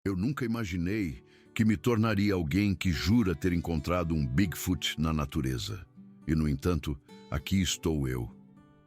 Eu nunca imaginei que me tornaria alguém que jura ter encontrado um Bigfoot na natureza. E, no entanto, aqui estou eu,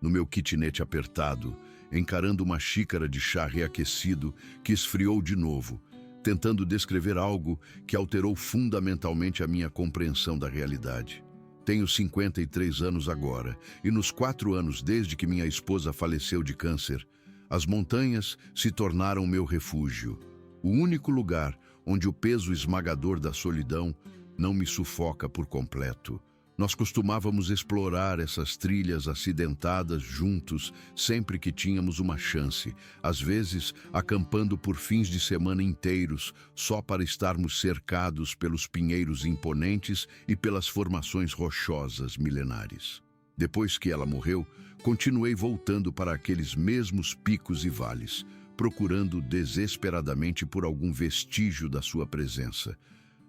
no meu kitnet apertado, encarando uma xícara de chá reaquecido que esfriou de novo, tentando descrever algo que alterou fundamentalmente a minha compreensão da realidade. Tenho 53 anos agora, e nos 4 anos desde que minha esposa faleceu de câncer, as montanhas se tornaram meu refúgio. O único lugar onde o peso esmagador da solidão não me sufoca por completo. Nós costumávamos explorar essas trilhas acidentadas juntos sempre que tínhamos uma chance, às vezes acampando por fins de semana inteiros, só para estarmos cercados pelos pinheiros imponentes e pelas formações rochosas milenares. Depois que ela morreu, continuei voltando para aqueles mesmos picos e vales, procurando desesperadamente por algum vestígio da sua presença,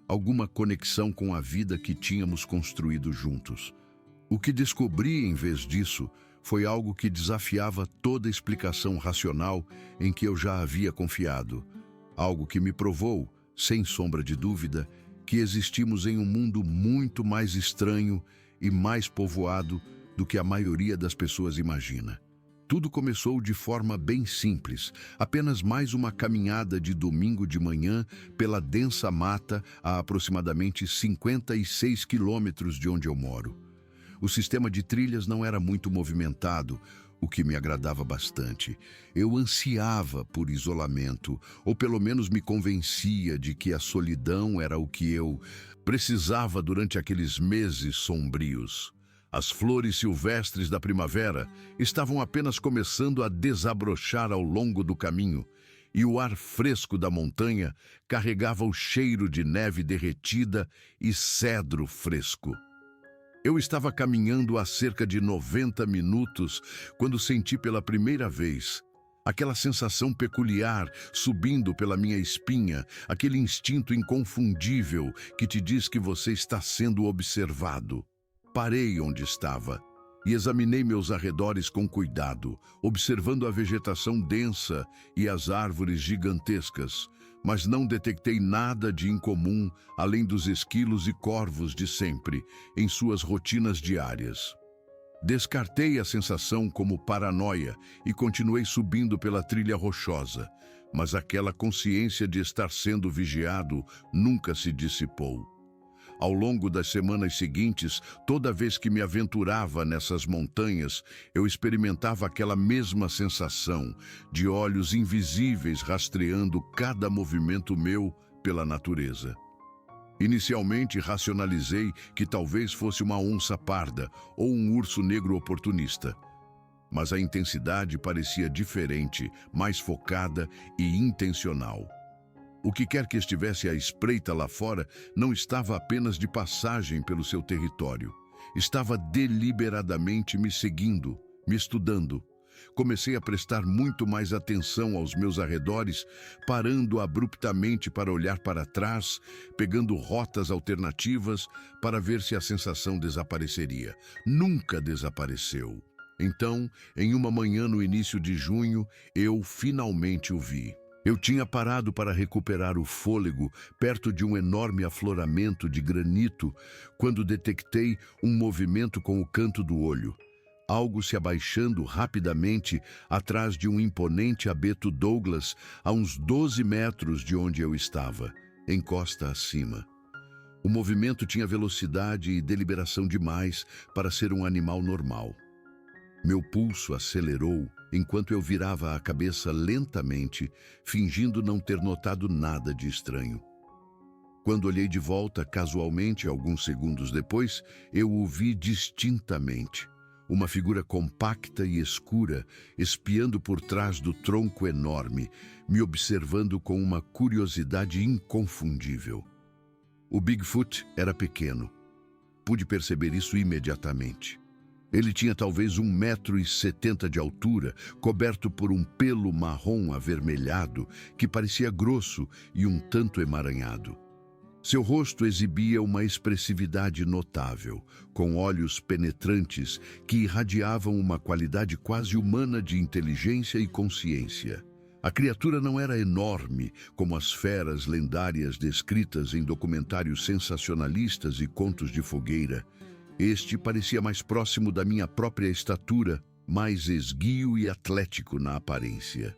alguma conexão com a vida que tínhamos construído juntos. O que descobri, em vez disso, foi algo que desafiava toda explicação racional em que eu já havia confiado. Algo que me provou, sem sombra de dúvida, que existimos em um mundo muito mais estranho e mais povoado do que a maioria das pessoas imagina. Tudo começou de forma bem simples, apenas mais uma caminhada de domingo de manhã pela densa mata a aproximadamente 56 quilômetros de onde eu moro. O sistema de trilhas não era muito movimentado, o que me agradava bastante. Eu ansiava por isolamento, ou pelo menos me convencia de que a solidão era o que eu precisava durante aqueles meses sombrios. As flores silvestres da primavera estavam apenas começando a desabrochar ao longo do caminho, e o ar fresco da montanha carregava o cheiro de neve derretida e cedro fresco. Eu estava caminhando há cerca de 90 minutos quando senti pela primeira vez aquela sensação peculiar subindo pela minha espinha, aquele instinto inconfundível que te diz que você está sendo observado. Parei onde estava e examinei meus arredores com cuidado, observando a vegetação densa e as árvores gigantescas, mas não detectei nada de incomum além dos esquilos e corvos de sempre, em suas rotinas diárias. Descartei a sensação como paranoia e continuei subindo pela trilha rochosa, mas aquela consciência de estar sendo vigiado nunca se dissipou. Ao longo das semanas seguintes, toda vez que me aventurava nessas montanhas, eu experimentava aquela mesma sensação de olhos invisíveis rastreando cada movimento meu pela natureza. Inicialmente racionalizei que talvez fosse uma onça parda ou um urso negro oportunista, mas a intensidade parecia diferente, mais focada e intencional. O que quer que estivesse à espreita lá fora não estava apenas de passagem pelo seu território. Estava deliberadamente me seguindo, me estudando. Comecei a prestar muito mais atenção aos meus arredores, parando abruptamente para olhar para trás, pegando rotas alternativas para ver se a sensação desapareceria. Nunca desapareceu. Então, em uma manhã no início de junho, eu finalmente o vi. Eu tinha parado para recuperar o fôlego perto de um enorme afloramento de granito quando detectei um movimento com o canto do olho. Algo se abaixando rapidamente atrás de um imponente abeto Douglas a uns 12 metros de onde eu estava, encosta acima. O movimento tinha velocidade e deliberação demais para ser um animal normal. Meu pulso acelerou enquanto eu virava a cabeça lentamente, fingindo não ter notado nada de estranho. Quando olhei de volta casualmente, alguns segundos depois, eu o vi distintamente. Uma figura compacta e escura, espiando por trás do tronco enorme, me observando com uma curiosidade inconfundível. O Bigfoot era pequeno. Pude perceber isso imediatamente. Ele tinha talvez 1,70 m de altura, coberto por um pelo marrom avermelhado que parecia grosso e um tanto emaranhado. Seu rosto exibia uma expressividade notável, com olhos penetrantes que irradiavam uma qualidade quase humana de inteligência e consciência. A criatura não era enorme como as feras lendárias descritas em documentários sensacionalistas e contos de fogueira. Este parecia mais próximo da minha própria estatura, mais esguio e atlético na aparência.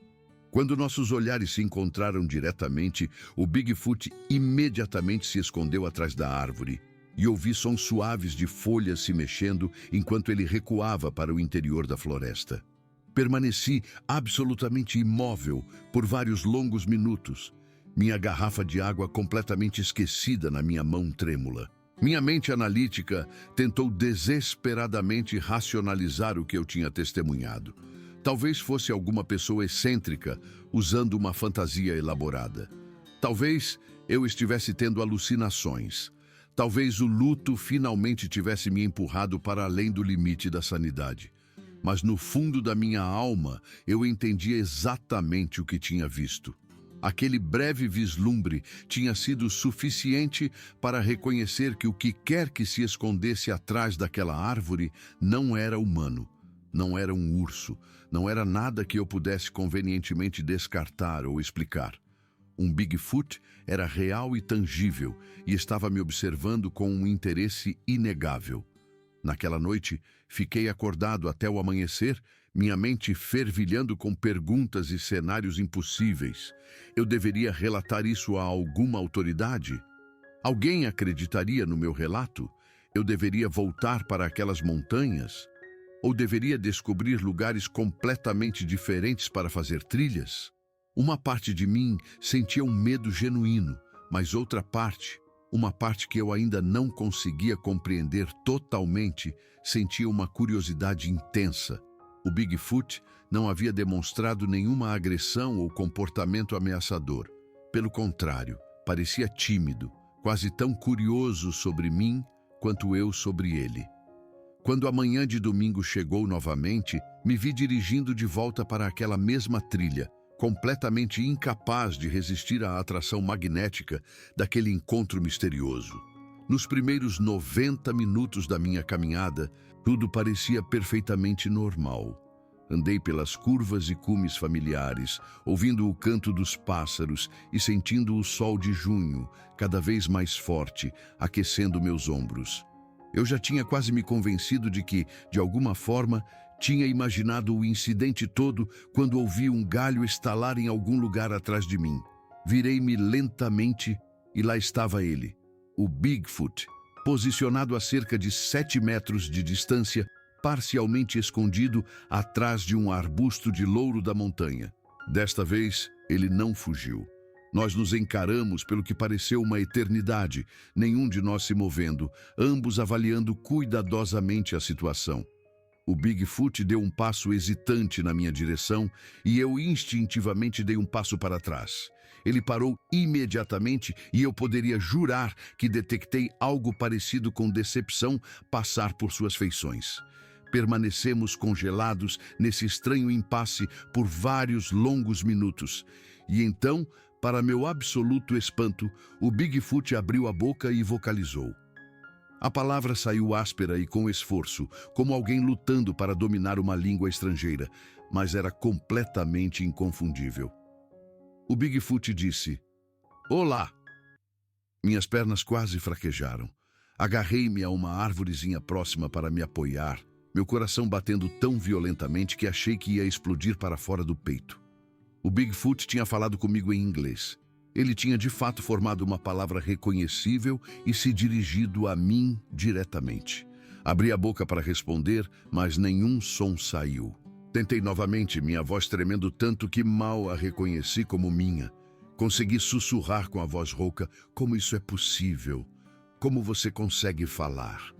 Quando nossos olhares se encontraram diretamente, o Bigfoot imediatamente se escondeu atrás da árvore e ouvi sons suaves de folhas se mexendo enquanto ele recuava para o interior da floresta. Permaneci absolutamente imóvel por vários longos minutos, minha garrafa de água completamente esquecida na minha mão trêmula. Minha mente analítica tentou desesperadamente racionalizar o que eu tinha testemunhado. Talvez fosse alguma pessoa excêntrica usando uma fantasia elaborada. Talvez eu estivesse tendo alucinações. Talvez o luto finalmente tivesse me empurrado para além do limite da sanidade. Mas no fundo da minha alma, eu entendia exatamente o que tinha visto. Aquele breve vislumbre tinha sido suficiente para reconhecer que o que quer que se escondesse atrás daquela árvore não era humano, não era um urso, não era nada que eu pudesse convenientemente descartar ou explicar. Um Bigfoot era real e tangível e estava me observando com um interesse inegável. Naquela noite, fiquei acordado até o amanhecer, minha mente fervilhando com perguntas e cenários impossíveis. Eu deveria relatar isso a alguma autoridade? Alguém acreditaria no meu relato? Eu deveria voltar para aquelas montanhas? Ou deveria descobrir lugares completamente diferentes para fazer trilhas? Uma parte de mim sentia um medo genuíno, mas outra parte, uma parte que eu ainda não conseguia compreender totalmente, sentia uma curiosidade intensa. O Bigfoot não havia demonstrado nenhuma agressão ou comportamento ameaçador. Pelo contrário, parecia tímido, quase tão curioso sobre mim quanto eu sobre ele. Quando a manhã de domingo chegou novamente, me vi dirigindo de volta para aquela mesma trilha, completamente incapaz de resistir à atração magnética daquele encontro misterioso. Nos primeiros 90 minutos da minha caminhada, tudo parecia perfeitamente normal. Andei pelas curvas e cumes familiares, ouvindo o canto dos pássaros e sentindo o sol de junho, cada vez mais forte, aquecendo meus ombros. Eu já tinha quase me convencido de que, de alguma forma, tinha imaginado o incidente todo quando ouvi um galho estalar em algum lugar atrás de mim. Virei-me lentamente e lá estava ele, o Bigfoot, posicionado a cerca de 7 metros de distância, parcialmente escondido atrás de um arbusto de louro da montanha. Desta vez, ele não fugiu. Nós nos encaramos pelo que pareceu uma eternidade, nenhum de nós se movendo, ambos avaliando cuidadosamente a situação. O Bigfoot deu um passo hesitante na minha direção e eu instintivamente dei um passo para trás. Ele parou imediatamente e eu poderia jurar que detectei algo parecido com decepção passar por suas feições. Permanecemos congelados nesse estranho impasse por vários longos minutos. E então, para meu absoluto espanto, o Bigfoot abriu a boca e vocalizou. A palavra saiu áspera e com esforço, como alguém lutando para dominar uma língua estrangeira, mas era completamente inconfundível. O Bigfoot disse: "Olá!" Minhas pernas quase fraquejaram. Agarrei-me a uma árvorezinha próxima para me apoiar, meu coração batendo tão violentamente que achei que ia explodir para fora do peito. O Bigfoot tinha falado comigo em inglês. Ele tinha de fato formado uma palavra reconhecível e se dirigido a mim diretamente. Abri a boca para responder, mas nenhum som saiu. Tentei novamente, minha voz tremendo tanto que mal a reconheci como minha. Consegui sussurrar com a voz rouca: "Como isso é possível? Como você consegue falar?"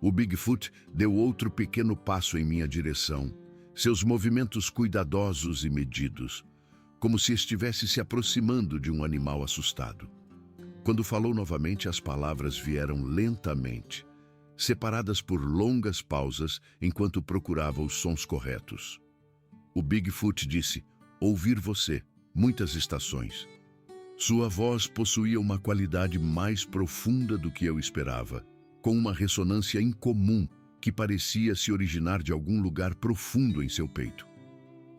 O Bigfoot deu outro pequeno passo em minha direção, seus movimentos cuidadosos e medidos, como se estivesse se aproximando de um animal assustado. Quando falou novamente, as palavras vieram lentamente, separadas por longas pausas enquanto procurava os sons corretos. O Bigfoot disse: "Ouvir você, muitas estações." Sua voz possuía uma qualidade mais profunda do que eu esperava, com uma ressonância incomum que parecia se originar de algum lugar profundo em seu peito.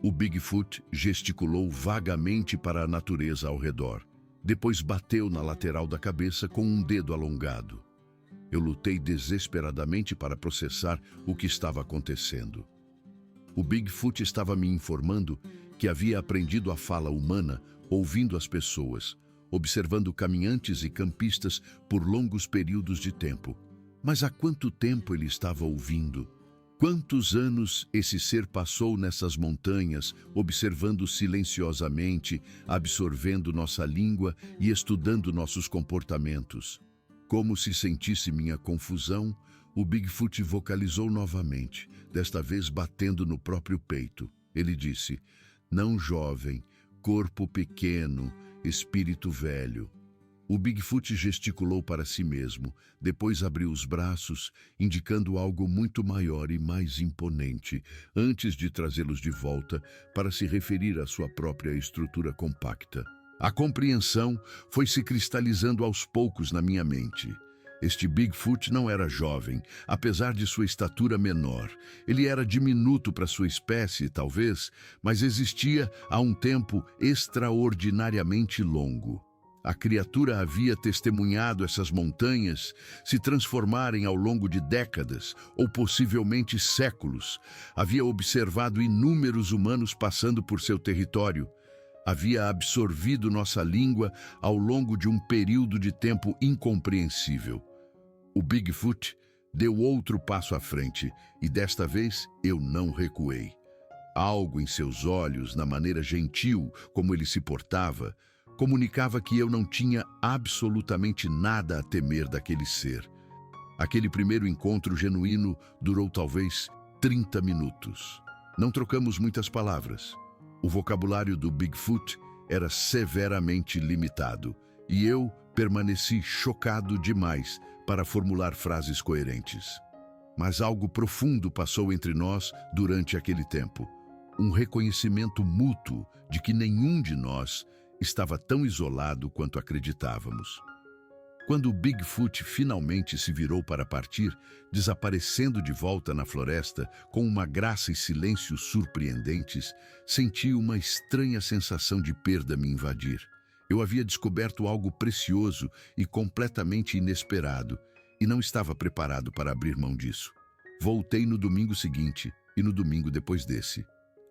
O Bigfoot gesticulou vagamente para a natureza ao redor. Depois bateu na lateral da cabeça com um dedo alongado. Eu lutei desesperadamente para processar o que estava acontecendo. O Bigfoot estava me informando que havia aprendido a fala humana, ouvindo as pessoas, observando caminhantes e campistas por longos períodos de tempo. Mas há quanto tempo ele estava ouvindo? Quantos anos esse ser passou nessas montanhas, observando silenciosamente, absorvendo nossa língua e estudando nossos comportamentos? Como se sentisse minha confusão, o Bigfoot vocalizou novamente, desta vez batendo no próprio peito. Ele disse: "Não jovem, corpo pequeno, espírito velho." O Bigfoot gesticulou para si mesmo, depois abriu os braços, indicando algo muito maior e mais imponente, antes de trazê-los de volta para se referir à sua própria estrutura compacta. A compreensão foi se cristalizando aos poucos na minha mente. Este Bigfoot não era jovem, apesar de sua estatura menor. Ele era diminuto para sua espécie, talvez, mas existia há um tempo extraordinariamente longo. A criatura havia testemunhado essas montanhas se transformarem ao longo de décadas, ou possivelmente séculos. Havia observado inúmeros humanos passando por seu território. Havia absorvido nossa língua ao longo de um período de tempo incompreensível. O Bigfoot deu outro passo à frente, e desta vez eu não recuei. Algo em seus olhos, na maneira gentil como ele se portava, comunicava que eu não tinha absolutamente nada a temer daquele ser. Aquele primeiro encontro genuíno durou talvez 30 minutos. Não trocamos muitas palavras. O vocabulário do Bigfoot era severamente limitado, e eu permaneci chocado demais para formular frases coerentes. Mas algo profundo passou entre nós durante aquele tempo. Um reconhecimento mútuo de que nenhum de nós estava tão isolado quanto acreditávamos. Quando o Bigfoot finalmente se virou para partir, desaparecendo de volta na floresta com uma graça e silêncio surpreendentes, senti uma estranha sensação de perda me invadir. Eu havia descoberto algo precioso e completamente inesperado, e não estava preparado para abrir mão disso. Voltei no domingo seguinte e no domingo depois desse.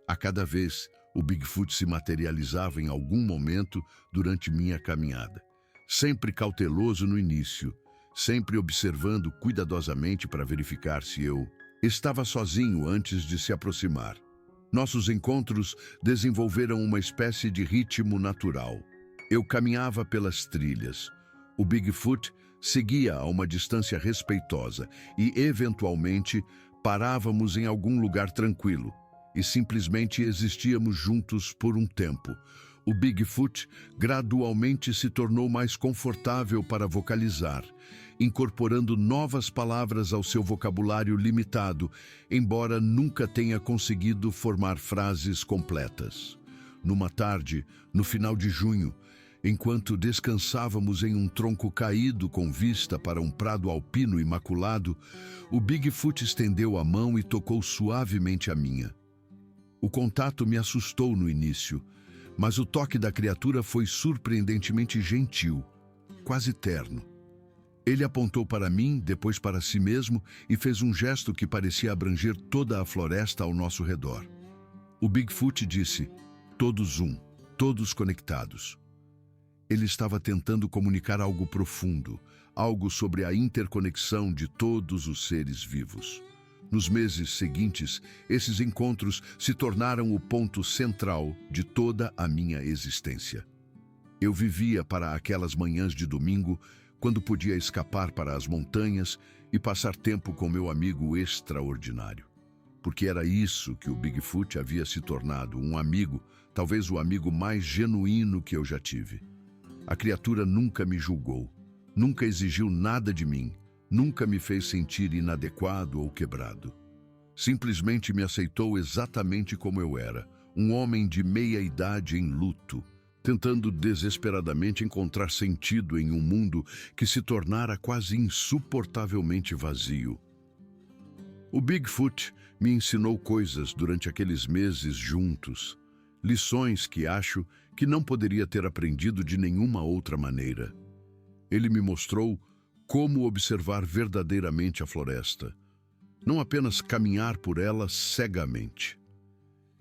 A cada vez, o Bigfoot se materializava em algum momento durante minha caminhada. Sempre cauteloso no início, sempre observando cuidadosamente para verificar se eu estava sozinho antes de se aproximar. Nossos encontros desenvolveram uma espécie de ritmo natural. Eu caminhava pelas trilhas. O Bigfoot seguia a uma distância respeitosa e, eventualmente, parávamos em algum lugar tranquilo e simplesmente existíamos juntos por um tempo. O Bigfoot gradualmente se tornou mais confortável para vocalizar, incorporando novas palavras ao seu vocabulário limitado, embora nunca tenha conseguido formar frases completas. Numa tarde, no final de junho, enquanto descansávamos em um tronco caído com vista para um prado alpino imaculado, o Bigfoot estendeu a mão e tocou suavemente a minha. O contato me assustou no início, mas o toque da criatura foi surpreendentemente gentil, quase terno. Ele apontou para mim, depois para si mesmo, e fez um gesto que parecia abranger toda a floresta ao nosso redor. O Bigfoot disse: "Todos um, todos conectados." Ele estava tentando comunicar algo profundo, algo sobre a interconexão de todos os seres vivos. Nos meses seguintes, esses encontros se tornaram o ponto central de toda a minha existência. Eu vivia para aquelas manhãs de domingo, quando podia escapar para as montanhas e passar tempo com meu amigo extraordinário. Porque era isso que o Bigfoot havia se tornado, um amigo, talvez o amigo mais genuíno que eu já tive. A criatura nunca me julgou, nunca exigiu nada de mim, nunca me fez sentir inadequado ou quebrado. Simplesmente me aceitou exatamente como eu era, um homem de meia-idade em luto, tentando desesperadamente encontrar sentido em um mundo que se tornara quase insuportavelmente vazio. O Bigfoot me ensinou coisas durante aqueles meses juntos, lições que acho que não poderia ter aprendido de nenhuma outra maneira. Ele me mostrou como observar verdadeiramente a floresta, não apenas caminhar por ela cegamente.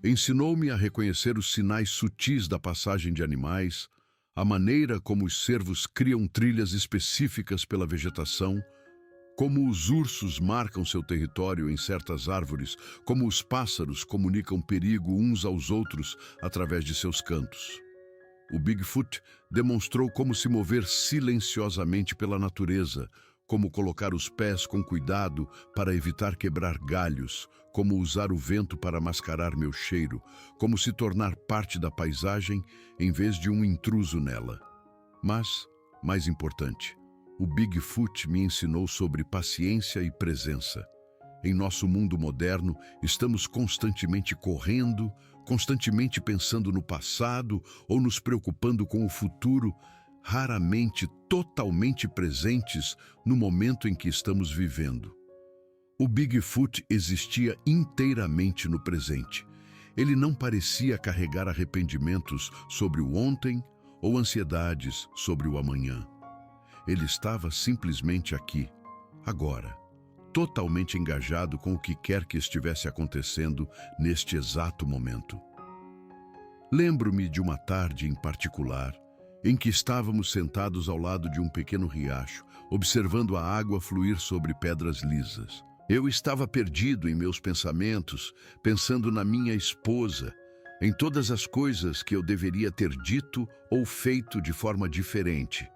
Ensinou-me a reconhecer os sinais sutis da passagem de animais, a maneira como os cervos criam trilhas específicas pela vegetação, como os ursos marcam seu território em certas árvores, como os pássaros comunicam perigo uns aos outros através de seus cantos. O Bigfoot demonstrou como se mover silenciosamente pela natureza, como colocar os pés com cuidado para evitar quebrar galhos, como usar o vento para mascarar meu cheiro, como se tornar parte da paisagem em vez de um intruso nela. Mas, mais importante, o Bigfoot me ensinou sobre paciência e presença. Em nosso mundo moderno, estamos constantemente correndo, constantemente pensando no passado ou nos preocupando com o futuro, raramente totalmente presentes no momento em que estamos vivendo. O Bigfoot existia inteiramente no presente. Ele não parecia carregar arrependimentos sobre o ontem ou ansiedades sobre o amanhã. Ele estava simplesmente aqui, agora, totalmente engajado com o que quer que estivesse acontecendo neste exato momento. Lembro-me de uma tarde em particular, em que estávamos sentados ao lado de um pequeno riacho, observando a água fluir sobre pedras lisas. Eu estava perdido em meus pensamentos, pensando na minha esposa, em todas as coisas que eu deveria ter dito ou feito de forma diferente,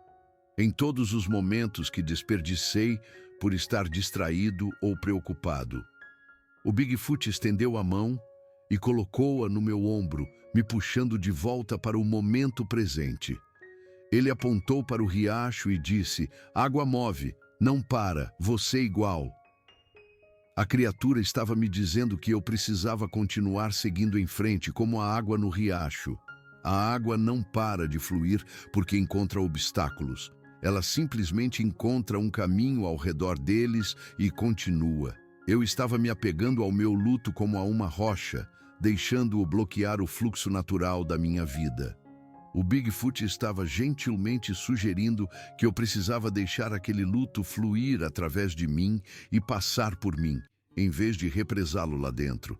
em todos os momentos que desperdicei por estar distraído ou preocupado. O Bigfoot estendeu a mão e colocou-a no meu ombro, me puxando de volta para o momento presente. Ele apontou para o riacho e disse: "Água move, não para, você igual." A criatura estava me dizendo que eu precisava continuar seguindo em frente, como a água no riacho. A água não para de fluir porque encontra obstáculos. Ela simplesmente encontra um caminho ao redor deles e continua. Eu estava me apegando ao meu luto como a uma rocha, deixando-o bloquear o fluxo natural da minha vida. O Bigfoot estava gentilmente sugerindo que eu precisava deixar aquele luto fluir através de mim e passar por mim, em vez de represá-lo lá dentro.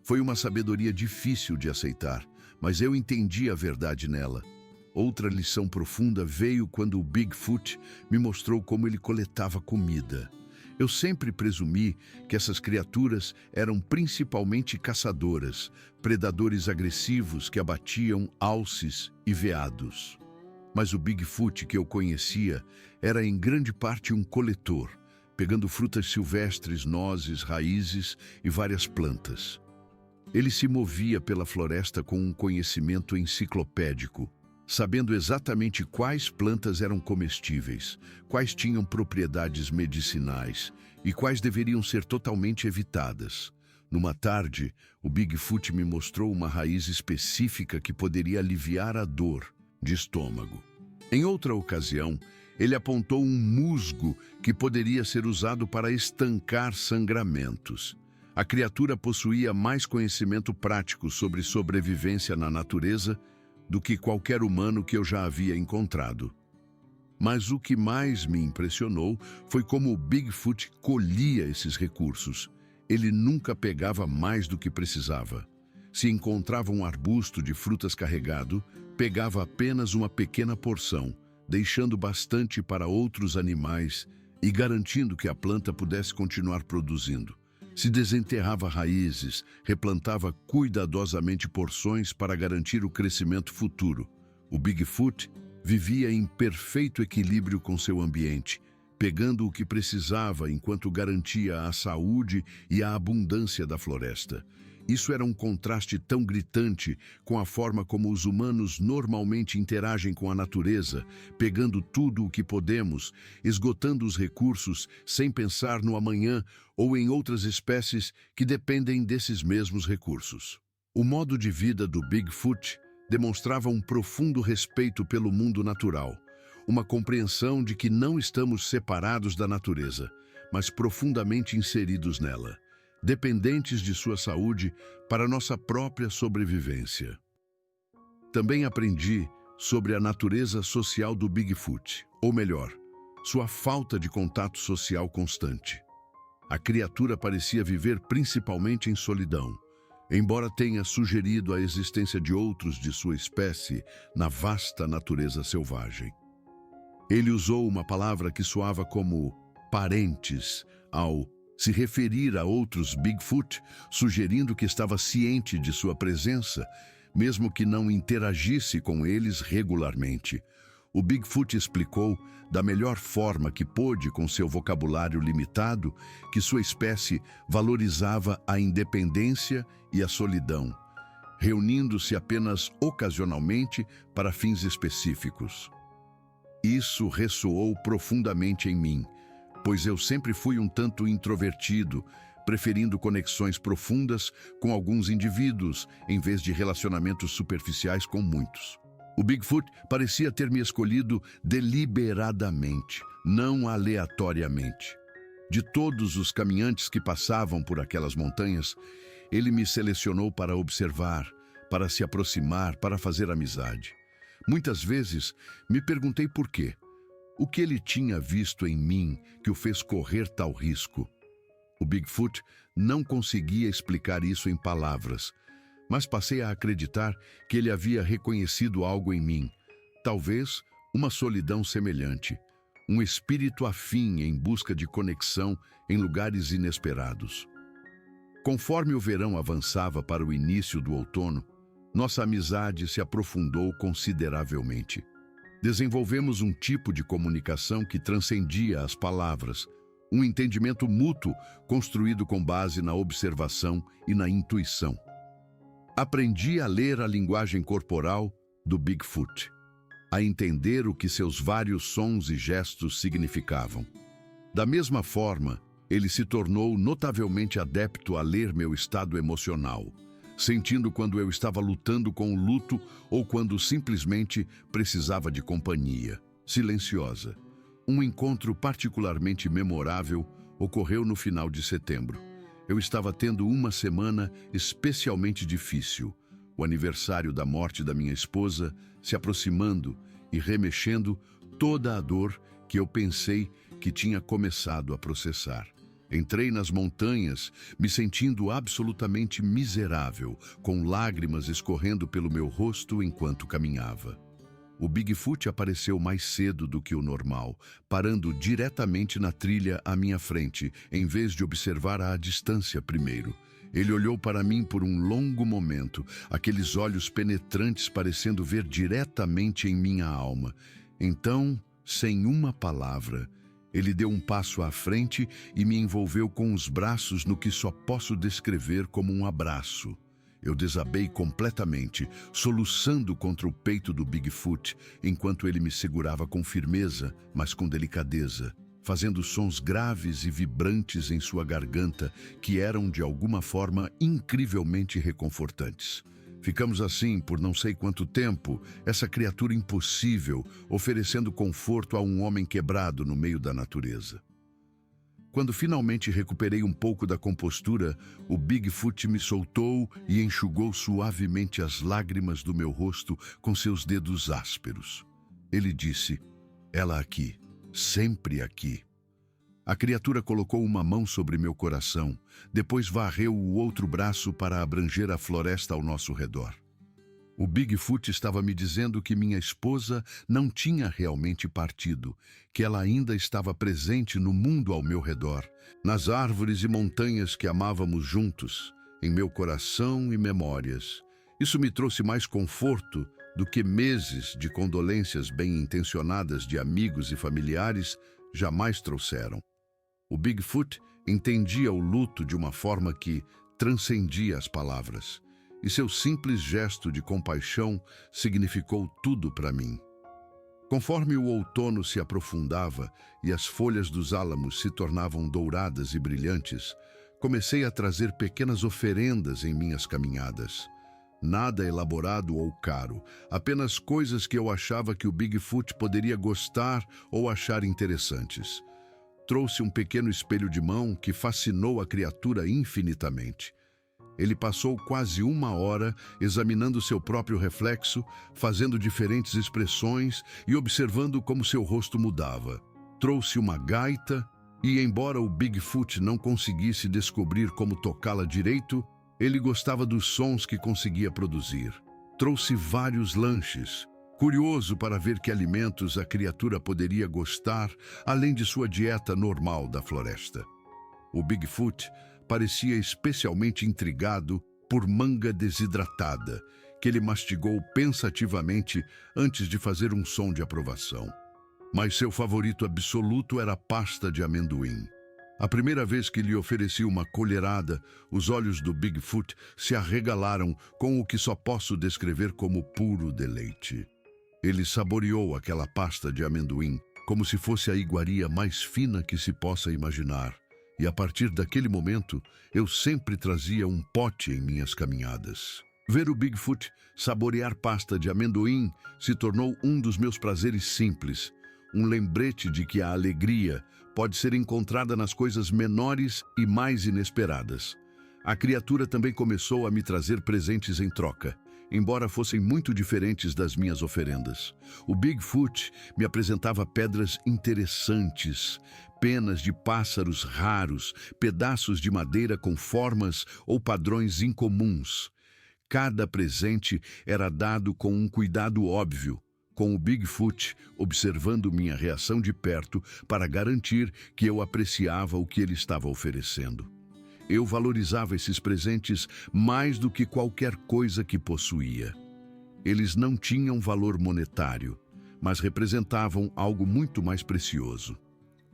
Foi uma sabedoria difícil de aceitar, mas eu entendi a verdade nela. Outra lição profunda veio quando o Bigfoot me mostrou como ele coletava comida. Eu sempre presumi que essas criaturas eram principalmente caçadoras, predadores agressivos que abatiam alces e veados. Mas o Bigfoot que eu conhecia era em grande parte um coletor, pegando frutas silvestres, nozes, raízes e várias plantas. Ele se movia pela floresta com um conhecimento enciclopédico, sabendo exatamente quais plantas eram comestíveis, quais tinham propriedades medicinais e quais deveriam ser totalmente evitadas. Numa tarde, o Bigfoot me mostrou uma raiz específica que poderia aliviar a dor de estômago. Em outra ocasião, ele apontou um musgo que poderia ser usado para estancar sangramentos. A criatura possuía mais conhecimento prático sobre sobrevivência na natureza do que qualquer humano que eu já havia encontrado. Mas o que mais me impressionou foi como o Bigfoot colhia esses recursos. Ele nunca pegava mais do que precisava. Se encontrava um arbusto de frutas carregado, pegava apenas uma pequena porção, deixando bastante para outros animais e garantindo que a planta pudesse continuar produzindo. Se desenterrava raízes, replantava cuidadosamente porções para garantir o crescimento futuro. O Bigfoot vivia em perfeito equilíbrio com seu ambiente, pegando o que precisava enquanto garantia a saúde e a abundância da floresta. Isso era um contraste tão gritante com a forma como os humanos normalmente interagem com a natureza, pegando tudo o que podemos, esgotando os recursos sem pensar no amanhã ou em outras espécies que dependem desses mesmos recursos. O modo de vida do Bigfoot demonstrava um profundo respeito pelo mundo natural, uma compreensão de que não estamos separados da natureza, mas profundamente inseridos nela. dependentes de sua saúde para nossa própria sobrevivência. Também aprendi sobre a natureza social do Bigfoot, ou melhor, sua falta de contato social constante. A criatura parecia viver principalmente em solidão, embora tenha sugerido a existência de outros de sua espécie na vasta natureza selvagem. Ele usou uma palavra que soava como parentes ao se referir a outros Bigfoot, sugerindo que estava ciente de sua presença, mesmo que não interagisse com eles regularmente. O Bigfoot explicou, da melhor forma que pôde com seu vocabulário limitado, que sua espécie valorizava a independência e a solidão, reunindo-se apenas ocasionalmente para fins específicos. Isso ressoou profundamente em mim, pois eu sempre fui um tanto introvertido, preferindo conexões profundas com alguns indivíduos, em vez de relacionamentos superficiais com muitos. O Bigfoot parecia ter me escolhido deliberadamente, não aleatoriamente. De todos os caminhantes que passavam por aquelas montanhas, ele me selecionou para observar, para se aproximar, para fazer amizade. Muitas vezes me perguntei por quê. O que ele tinha visto em mim que o fez correr tal risco? O Bigfoot não conseguia explicar isso em palavras, mas passei a acreditar que ele havia reconhecido algo em mim, talvez uma solidão semelhante, um espírito afim em busca de conexão em lugares inesperados. Conforme o verão avançava para o início do outono, nossa amizade se aprofundou consideravelmente. Desenvolvemos um tipo de comunicação que transcendia as palavras, um entendimento mútuo construído com base na observação e na intuição. Aprendi a ler a linguagem corporal do Bigfoot, a entender o que seus vários sons e gestos significavam. Da mesma forma, ele se tornou notavelmente adepto a ler meu estado emocional, sentindo quando eu estava lutando com o luto ou quando simplesmente precisava de companhia, silenciosa. Um encontro particularmente memorável ocorreu no final de setembro. Eu estava tendo uma semana especialmente difícil, o aniversário da morte da minha esposa se aproximando e remexendo toda a dor que eu pensei que tinha começado a processar. Entrei nas montanhas, me sentindo absolutamente miserável, com lágrimas escorrendo pelo meu rosto enquanto caminhava. O Bigfoot apareceu mais cedo do que o normal, parando diretamente na trilha à minha frente, em vez de observar à distância primeiro. Ele olhou para mim por um longo momento, aqueles olhos penetrantes parecendo ver diretamente em minha alma. Então, sem uma palavra, ele deu um passo à frente e me envolveu com os braços no que só posso descrever como um abraço. Eu desabei completamente, soluçando contra o peito do Bigfoot, enquanto ele me segurava com firmeza, mas com delicadeza, fazendo sons graves e vibrantes em sua garganta que eram, de alguma forma, incrivelmente reconfortantes. Ficamos assim por não sei quanto tempo, essa criatura impossível, oferecendo conforto a um homem quebrado no meio da natureza. Quando finalmente recuperei um pouco da compostura, o Bigfoot me soltou e enxugou suavemente as lágrimas do meu rosto com seus dedos ásperos. Ele disse, "Ela aqui, sempre aqui." A criatura colocou uma mão sobre meu coração, depois varreu o outro braço para abranger a floresta ao nosso redor. O Bigfoot estava me dizendo que minha esposa não tinha realmente partido, que ela ainda estava presente no mundo ao meu redor, nas árvores e montanhas que amávamos juntos, em meu coração e memórias. Isso me trouxe mais conforto do que meses de condolências bem-intencionadas de amigos e familiares jamais trouxeram. O Bigfoot entendia o luto de uma forma que transcendia as palavras, e seu simples gesto de compaixão significou tudo para mim. Conforme o outono se aprofundava e as folhas dos álamos se tornavam douradas e brilhantes, comecei a trazer pequenas oferendas em minhas caminhadas. Nada elaborado ou caro, apenas coisas que eu achava que o Bigfoot poderia gostar ou achar interessantes. trouxe um pequeno espelho de mão que fascinou a criatura infinitamente. Ele passou quase 1 hora examinando seu próprio reflexo, fazendo diferentes expressões e observando como seu rosto mudava. Trouxe uma gaita e, embora o Bigfoot não conseguisse descobrir como tocá-la direito, ele gostava dos sons que conseguia produzir. Trouxe vários lanches, curioso para ver que alimentos a criatura poderia gostar, além de sua dieta normal da floresta. O Bigfoot parecia especialmente intrigado por manga desidratada, que ele mastigou pensativamente antes de fazer um som de aprovação. Mas seu favorito absoluto era a pasta de amendoim. A primeira vez que lhe ofereci uma colherada, os olhos do Bigfoot se arregalaram com o que só posso descrever como puro deleite. Ele saboreou aquela pasta de amendoim como se fosse a iguaria mais fina que se possa imaginar. E a partir daquele momento, eu sempre trazia um pote em minhas caminhadas. Ver o Bigfoot saborear pasta de amendoim se tornou um dos meus prazeres simples, um lembrete de que a alegria pode ser encontrada nas coisas menores e mais inesperadas. A criatura também começou a me trazer presentes em troca, embora fossem muito diferentes das minhas oferendas. O Bigfoot me apresentava pedras interessantes, penas de pássaros raros, pedaços de madeira com formas ou padrões incomuns. Cada presente era dado com um cuidado óbvio, com o Bigfoot observando minha reação de perto para garantir que eu apreciava o que ele estava oferecendo. Eu valorizava esses presentes mais do que qualquer coisa que possuía. Eles não tinham valor monetário, mas representavam algo muito mais precioso: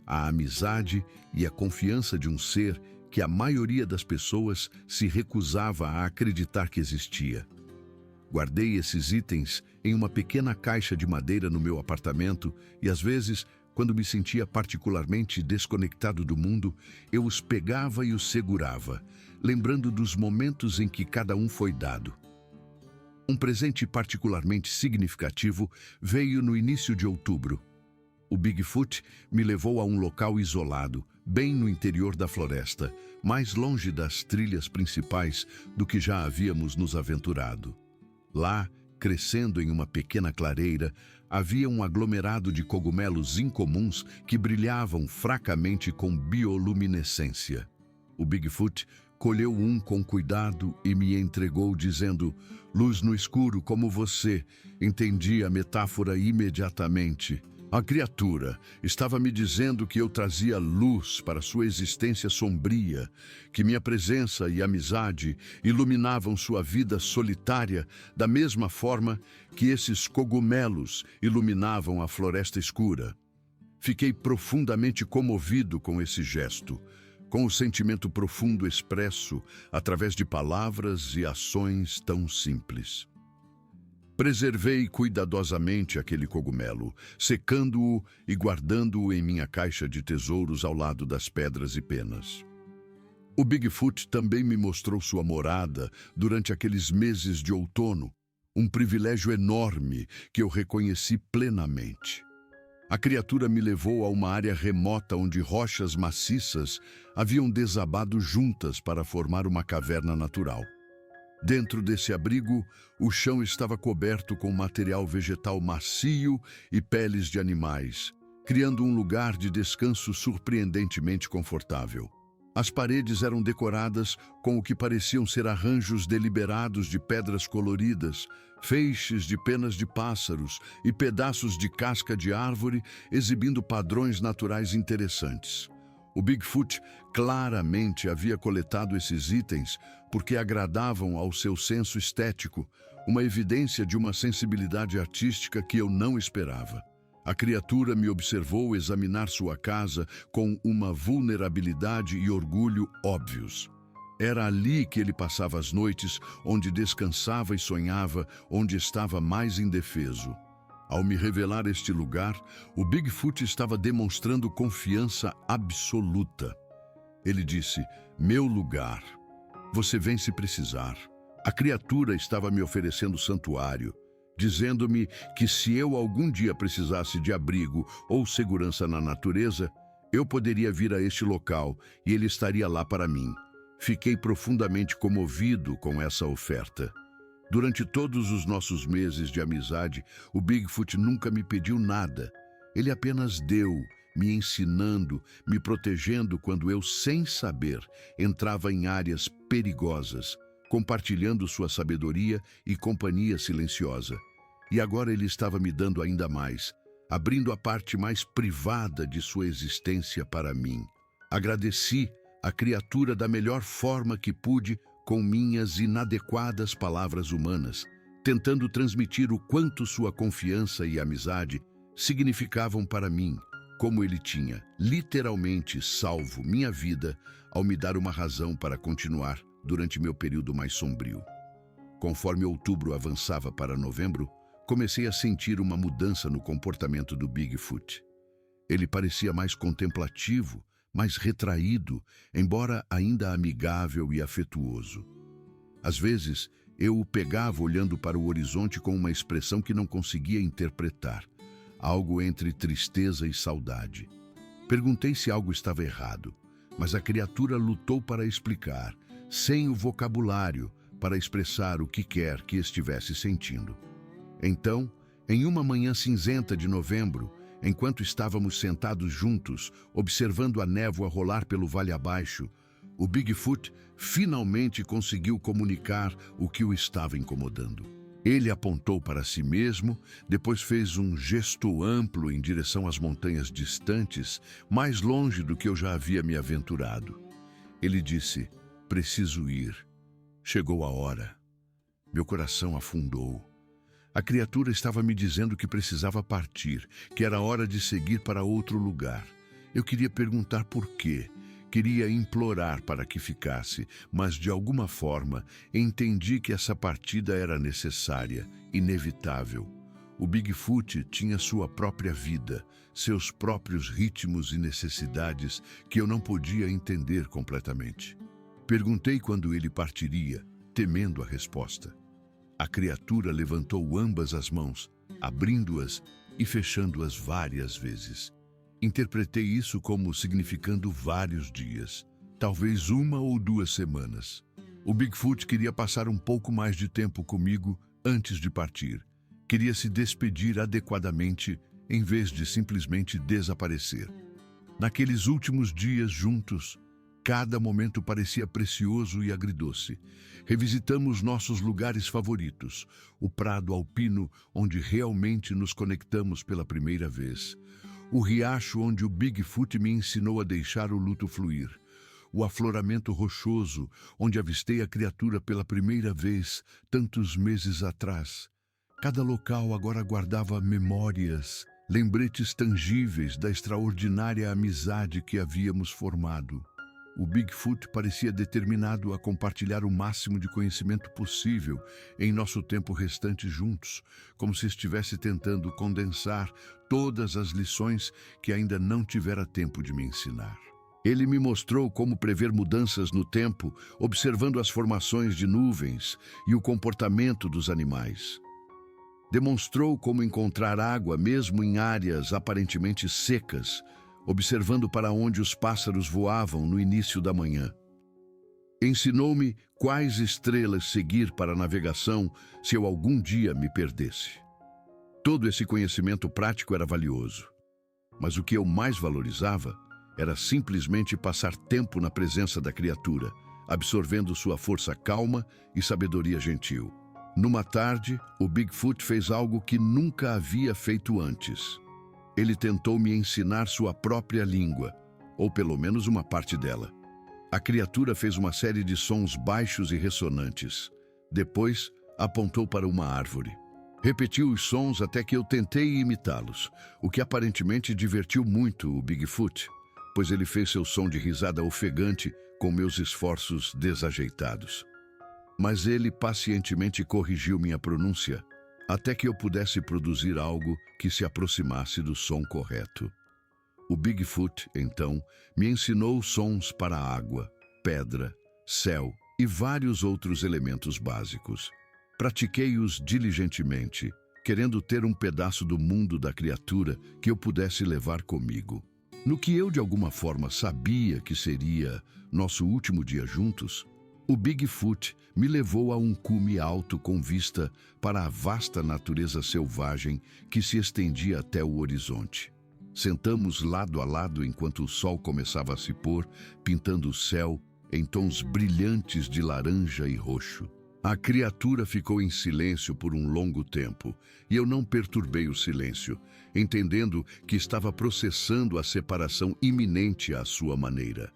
a amizade e a confiança de um ser que a maioria das pessoas se recusava a acreditar que existia. Guardei esses itens em uma pequena caixa de madeira no meu apartamento e, às vezes, quando me sentia particularmente desconectado do mundo, eu os pegava e os segurava, lembrando dos momentos em que cada um foi dado. Um presente particularmente significativo veio no início de outubro. O Bigfoot me levou a um local isolado, bem no interior da floresta, mais longe das trilhas principais do que já havíamos nos aventurado. Lá, crescendo em uma pequena clareira, havia um aglomerado de cogumelos incomuns que brilhavam fracamente com bioluminescência. O Bigfoot colheu um com cuidado e me entregou, dizendo: "Luz no escuro como você." Entendi a metáfora imediatamente. A criatura estava me dizendo que eu trazia luz para sua existência sombria, que minha presença e amizade iluminavam sua vida solitária da mesma forma que esses cogumelos iluminavam a floresta escura. Fiquei profundamente comovido com esse gesto, com o sentimento profundo expresso através de palavras e ações tão simples. Preservei cuidadosamente aquele cogumelo, secando-o e guardando-o em minha caixa de tesouros ao lado das pedras e penas. O Bigfoot também me mostrou sua morada durante aqueles meses de outono, um privilégio enorme que eu reconheci plenamente. A criatura me levou a uma área remota onde rochas maciças haviam desabado juntas para formar uma caverna natural. Dentro desse abrigo, o chão estava coberto com material vegetal macio e peles de animais, criando um lugar de descanso surpreendentemente confortável. As paredes eram decoradas com o que pareciam ser arranjos deliberados de pedras coloridas, feixes de penas de pássaros e pedaços de casca de árvore, exibindo padrões naturais interessantes. O Bigfoot claramente havia coletado esses itens porque agradavam ao seu senso estético, uma evidência de uma sensibilidade artística que eu não esperava. A criatura me observou examinar sua casa com uma vulnerabilidade e orgulho óbvios. Era ali que ele passava as noites, onde descansava e sonhava, onde estava mais indefeso. Ao me revelar este lugar, o Bigfoot estava demonstrando confiança absoluta. Ele disse: "Meu lugar. Você vem se precisar." A criatura estava me oferecendo santuário, dizendo-me que se eu algum dia precisasse de abrigo ou segurança na natureza, Eu poderia vir a este local e ele estaria lá para mim. Fiquei profundamente comovido com essa oferta. Durante todos os nossos meses de amizade, o Bigfoot nunca me pediu nada. Ele apenas deu, me ensinando, me protegendo quando eu, sem saber, entrava em áreas perigosas, compartilhando sua sabedoria e companhia silenciosa. E agora ele estava me dando ainda mais, abrindo a parte mais privada de sua existência para mim. Agradeci a criatura da melhor forma que pude com minhas inadequadas palavras humanas, tentando transmitir o quanto sua confiança e amizade significavam para mim, como ele tinha literalmente salvo minha vida ao me dar uma razão para continuar durante meu período mais sombrio. Conforme outubro avançava para novembro, comecei a sentir uma mudança no comportamento do Bigfoot. Ele parecia mais contemplativo, mais retraído, embora ainda amigável e afetuoso. Às vezes, eu o pegava olhando para o horizonte com uma expressão que não conseguia interpretar, algo entre tristeza e saudade. Perguntei se algo estava errado, mas a criatura lutou para explicar, sem o vocabulário, para expressar o que quer que estivesse sentindo. Então, em uma manhã cinzenta de novembro, enquanto estávamos sentados juntos, observando a névoa rolar pelo vale abaixo, o Bigfoot finalmente conseguiu comunicar o que o estava incomodando. Ele apontou para si mesmo, depois fez um gesto amplo em direção às montanhas distantes, mais longe do que eu já havia me aventurado. Ele disse: "Preciso ir. Chegou a hora." Meu coração afundou. A criatura estava me dizendo que precisava partir, que era hora de seguir para outro lugar. Eu queria perguntar por quê. Queria implorar para que ficasse, mas de alguma forma entendi que essa partida era necessária, inevitável. O Bigfoot tinha sua própria vida, seus próprios ritmos e necessidades que eu não podia entender completamente. Perguntei quando ele partiria, temendo a resposta. A criatura levantou ambas as mãos, abrindo-as e fechando-as várias vezes. Interpretei isso como significando vários dias, talvez 1 ou 2 semanas. O Bigfoot queria passar um pouco mais de tempo comigo antes de partir. Queria se despedir adequadamente em vez de simplesmente desaparecer. Naqueles últimos dias juntos, cada momento parecia precioso e agridoce. Revisitamos nossos lugares favoritos, o prado alpino onde realmente nos conectamos pela primeira vez, o riacho onde o Bigfoot me ensinou a deixar o luto fluir, o afloramento rochoso onde avistei a criatura pela primeira vez tantos meses atrás. Cada local agora guardava memórias, lembretes tangíveis da extraordinária amizade que havíamos formado. O Bigfoot parecia determinado a compartilhar o máximo de conhecimento possível em nosso tempo restante juntos, como se estivesse tentando condensar todas as lições que ainda não tivera tempo de me ensinar. Ele me mostrou como prever mudanças no tempo, observando as formações de nuvens e o comportamento dos animais. Demonstrou como encontrar água mesmo em áreas aparentemente secas, observando para onde os pássaros voavam no início da manhã. Ensinou-me quais estrelas seguir para a navegação se eu algum dia me perdesse. Todo esse conhecimento prático era valioso, mas o que eu mais valorizava era simplesmente passar tempo na presença da criatura, absorvendo sua força calma e sabedoria gentil. Numa tarde, o Bigfoot fez algo que nunca havia feito antes. Ele tentou me ensinar sua própria língua, ou pelo menos uma parte dela. A criatura fez uma série de sons baixos e ressonantes. Depois, apontou para uma árvore. Repetiu os sons até que eu tentei imitá-los, o que aparentemente divertiu muito o Bigfoot, pois ele fez seu som de risada ofegante com meus esforços desajeitados. Mas ele pacientemente corrigiu minha pronúncia, até que eu pudesse produzir algo que se aproximasse do som correto. O Bigfoot, então, me ensinou sons para água, pedra, céu e vários outros elementos básicos. Pratiquei-os diligentemente, querendo ter um pedaço do mundo da criatura que eu pudesse levar comigo. No que eu de alguma forma sabia que seria nosso último dia juntos, o Bigfoot me levou a um cume alto com vista para a vasta natureza selvagem que se estendia até o horizonte. Sentamos lado a lado enquanto o sol começava a se pôr, pintando o céu em tons brilhantes de laranja e roxo. A criatura ficou em silêncio por um longo tempo, e eu não perturbei o silêncio, entendendo que estava processando a separação iminente à sua maneira.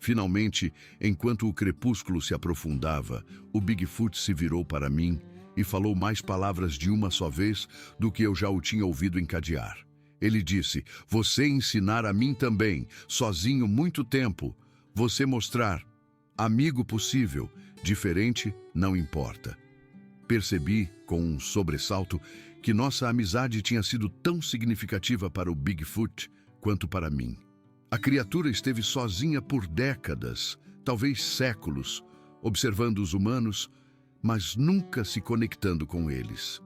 Finalmente, enquanto o crepúsculo se aprofundava, o Bigfoot se virou para mim e falou mais palavras de uma só vez do que eu já o tinha ouvido encadear. Ele disse: "Você ensinar a mim também, sozinho muito tempo. Você mostrar, amigo possível, diferente não importa." Percebi, com um sobressalto, que nossa amizade tinha sido tão significativa para o Bigfoot quanto para mim. A criatura esteve sozinha por décadas, talvez séculos, observando os humanos, mas nunca se conectando com eles.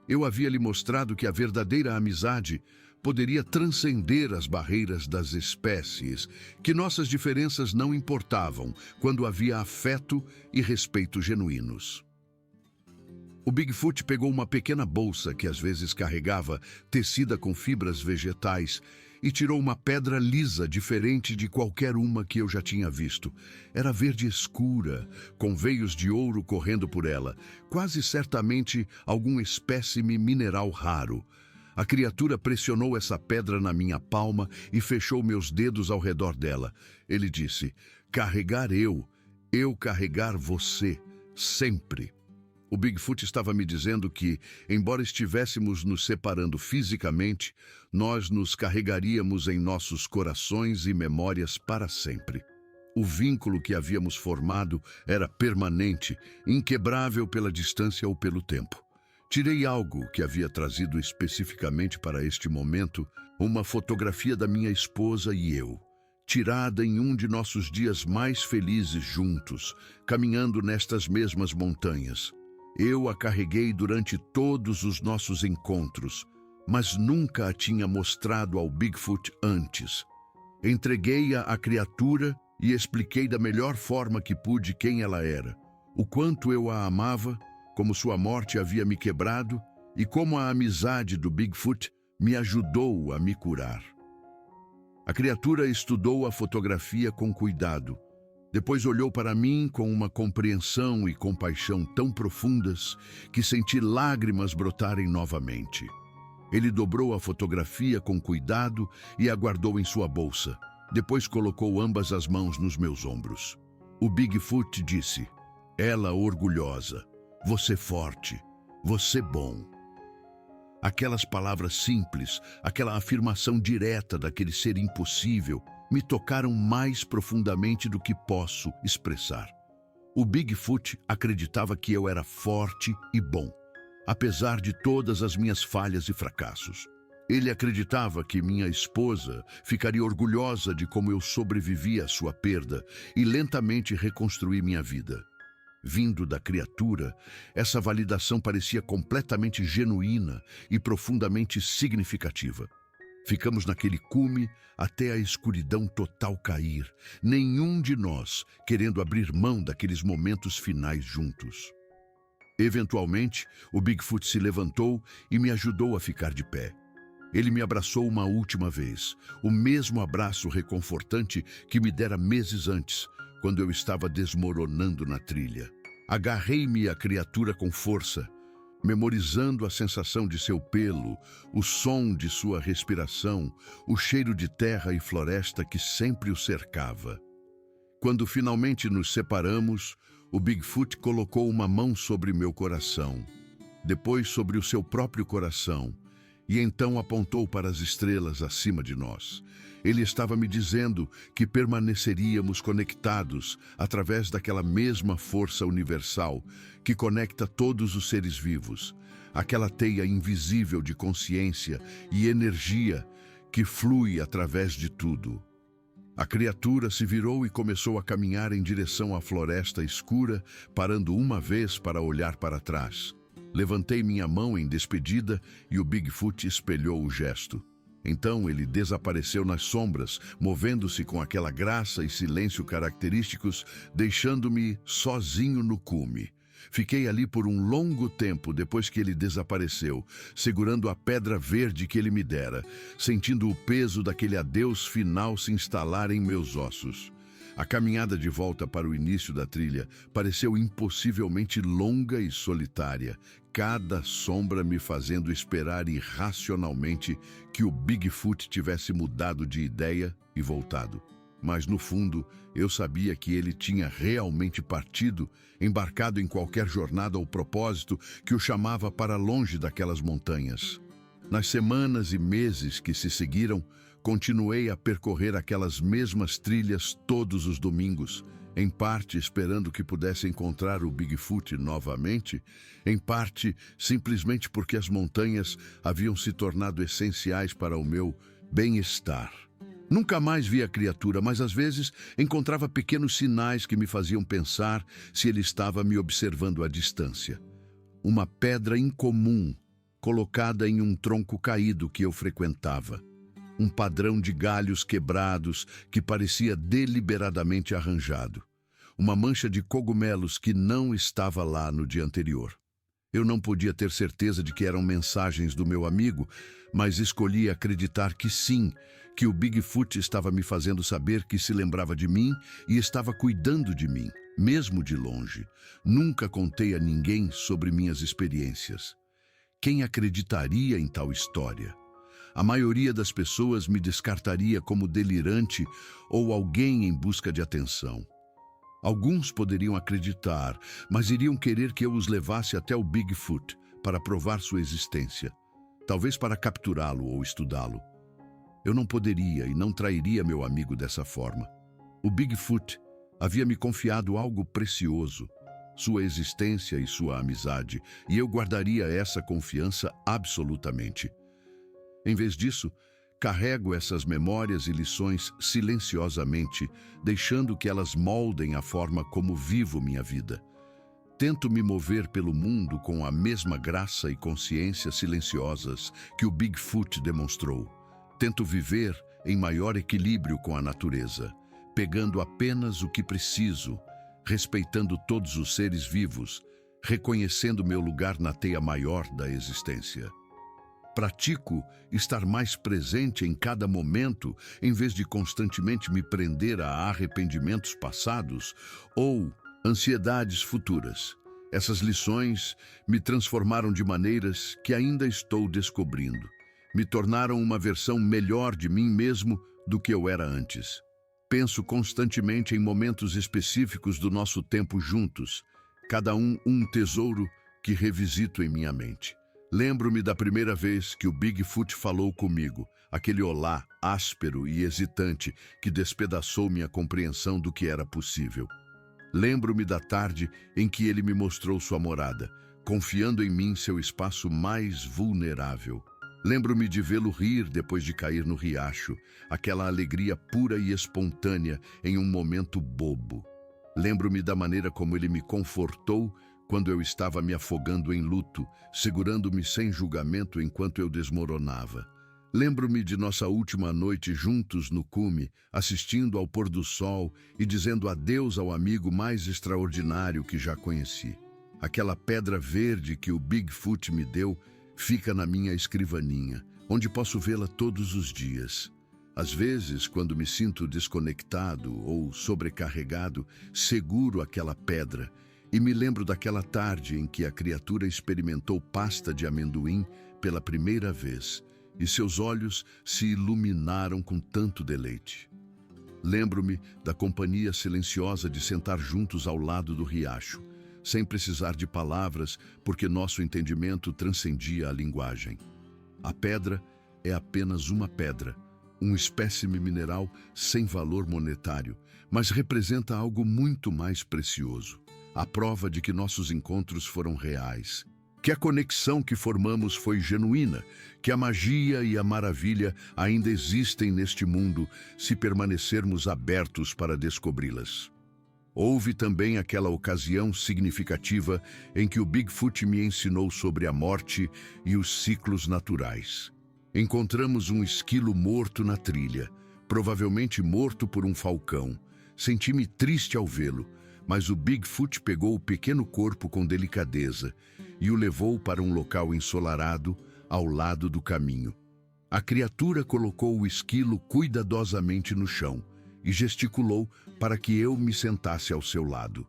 Eu havia lhe mostrado que a verdadeira amizade poderia transcender as barreiras das espécies, que nossas diferenças não importavam quando havia afeto e respeito genuínos. O Bigfoot pegou uma pequena bolsa que às vezes carregava, tecida com fibras vegetais, e tirou uma pedra lisa diferente de qualquer uma que eu já tinha visto. Era verde escura, com veios de ouro correndo por ela, quase certamente algum espécime mineral raro. A criatura pressionou essa pedra na minha palma e fechou meus dedos ao redor dela. Ele disse: "Carregar eu carregar você, sempre." O Bigfoot estava me dizendo que, embora estivéssemos nos separando fisicamente, nós nos carregaríamos em nossos corações e memórias para sempre. O vínculo que havíamos formado era permanente, inquebrável pela distância ou pelo tempo. Tirei algo que havia trazido especificamente para este momento, uma fotografia da minha esposa e eu, tirada em um de nossos dias mais felizes juntos, caminhando nestas mesmas montanhas. Eu a carreguei durante todos os nossos encontros, mas nunca a tinha mostrado ao Bigfoot antes. Entreguei-a à criatura e expliquei da melhor forma que pude quem ela era, o quanto eu a amava, como sua morte havia me quebrado e como a amizade do Bigfoot me ajudou a me curar. A criatura estudou a fotografia com cuidado. Depois olhou para mim com uma compreensão e compaixão tão profundas que senti lágrimas brotarem novamente. Ele dobrou a fotografia com cuidado e a guardou em sua bolsa. Depois colocou ambas as mãos nos meus ombros. O Bigfoot disse: "Ela orgulhosa, você forte, você bom." Aquelas palavras simples, aquela afirmação direta daquele ser impossível, me tocaram mais profundamente do que posso expressar. O Bigfoot acreditava que eu era forte e bom, apesar de todas as minhas falhas e fracassos. Ele acreditava que minha esposa ficaria orgulhosa de como eu sobrevivi à sua perda e lentamente reconstruí minha vida. Vindo da criatura, essa validação parecia completamente genuína e profundamente significativa. Ficamos naquele cume até a escuridão total cair, nenhum de nós querendo abrir mão daqueles momentos finais juntos. Eventualmente, o Bigfoot se levantou e me ajudou a ficar de pé. Ele me abraçou uma última vez, o mesmo abraço reconfortante que me dera meses antes, quando eu estava desmoronando na trilha. Agarrei-me à criatura com força, memorizando a sensação de seu pelo, o som de sua respiração, o cheiro de terra e floresta que sempre o cercava. Quando finalmente nos separamos, o Bigfoot colocou uma mão sobre meu coração, depois sobre o seu próprio coração, e então apontou para as estrelas acima de nós. Ele estava me dizendo que permaneceríamos conectados através daquela mesma força universal que conecta todos os seres vivos, aquela teia invisível de consciência e energia que flui através de tudo. A criatura se virou e começou a caminhar em direção à floresta escura, parando uma vez para olhar para trás. Levantei minha mão em despedida e o Bigfoot espelhou o gesto. Então ele desapareceu nas sombras, movendo-se com aquela graça e silêncio característicos, deixando-me sozinho no cume. Fiquei ali por um longo tempo depois que ele desapareceu, segurando a pedra verde que ele me dera, sentindo o peso daquele adeus final se instalar em meus ossos. A caminhada de volta para o início da trilha pareceu impossivelmente longa e solitária, cada sombra me fazendo esperar irracionalmente que o Bigfoot tivesse mudado de ideia e voltado. Mas, no fundo, eu sabia que ele tinha realmente partido, embarcado em qualquer jornada ou propósito que o chamava para longe daquelas montanhas. Nas semanas e meses que se seguiram, continuei a percorrer aquelas mesmas trilhas todos os domingos, em parte esperando que pudesse encontrar o Bigfoot novamente, em parte simplesmente porque as montanhas haviam se tornado essenciais para o meu bem-estar. Nunca mais vi a criatura, mas às vezes encontrava pequenos sinais que me faziam pensar se ele estava me observando à distância. Uma pedra incomum, colocada em um tronco caído que eu frequentava. Um padrão de galhos quebrados que parecia deliberadamente arranjado. Uma mancha de cogumelos que não estava lá no dia anterior. Eu não podia ter certeza de que eram mensagens do meu amigo, mas escolhi acreditar que sim, que o Bigfoot estava me fazendo saber que se lembrava de mim e estava cuidando de mim, mesmo de longe. Nunca contei a ninguém sobre minhas experiências. Quem acreditaria em tal história? A maioria das pessoas me descartaria como delirante ou alguém em busca de atenção. Alguns poderiam acreditar, mas iriam querer que eu os levasse até o Bigfoot para provar sua existência, talvez para capturá-lo ou estudá-lo. Eu não poderia e não trairia meu amigo dessa forma. O Bigfoot havia me confiado algo precioso, sua existência e sua amizade, e eu guardaria essa confiança absolutamente. Em vez disso, carrego essas memórias e lições silenciosamente, deixando que elas moldem a forma como vivo minha vida. Tento me mover pelo mundo com a mesma graça e consciência silenciosas que o Bigfoot demonstrou. Tento viver em maior equilíbrio com a natureza, pegando apenas o que preciso, respeitando todos os seres vivos, reconhecendo meu lugar na teia maior da existência. Pratico estar mais presente em cada momento, em vez de constantemente me prender a arrependimentos passados ou ansiedades futuras. Essas lições me transformaram de maneiras que ainda estou descobrindo. Me tornaram uma versão melhor de mim mesmo do que eu era antes. Penso constantemente em momentos específicos do nosso tempo juntos, cada um tesouro que revisito em minha mente. Lembro-me da primeira vez que o Bigfoot falou comigo, aquele olá áspero e hesitante que despedaçou minha compreensão do que era possível. Lembro-me da tarde em que ele me mostrou sua morada, confiando em mim seu espaço mais vulnerável. Lembro-me de vê-lo rir depois de cair no riacho, aquela alegria pura e espontânea em um momento bobo. Lembro-me da maneira como ele me confortou quando eu estava me afogando em luto, segurando-me sem julgamento enquanto eu desmoronava. Lembro-me de nossa última noite juntos no cume, assistindo ao pôr do sol e dizendo adeus ao amigo mais extraordinário que já conheci. Aquela pedra verde que o Bigfoot me deu fica na minha escrivaninha, onde posso vê-la todos os dias. Às vezes, quando me sinto desconectado ou sobrecarregado, seguro aquela pedra e me lembro daquela tarde em que a criatura experimentou pasta de amendoim pela primeira vez e seus olhos se iluminaram com tanto deleite. Lembro-me da companhia silenciosa de sentar juntos ao lado do riacho, sem precisar de palavras, porque nosso entendimento transcendia a linguagem. A pedra é apenas uma pedra, um espécime mineral sem valor monetário, mas representa algo muito mais precioso. A prova de que nossos encontros foram reais, que a conexão que formamos foi genuína, que a magia e a maravilha ainda existem neste mundo se permanecermos abertos para descobri-las. Houve também aquela ocasião significativa em que o Bigfoot me ensinou sobre a morte e os ciclos naturais. Encontramos um esquilo morto na trilha, provavelmente morto por um falcão. Senti-me triste ao vê-lo, mas o Bigfoot pegou o pequeno corpo com delicadeza e o levou para um local ensolarado ao lado do caminho. A criatura colocou o esquilo cuidadosamente no chão e gesticulou para que eu me sentasse ao seu lado.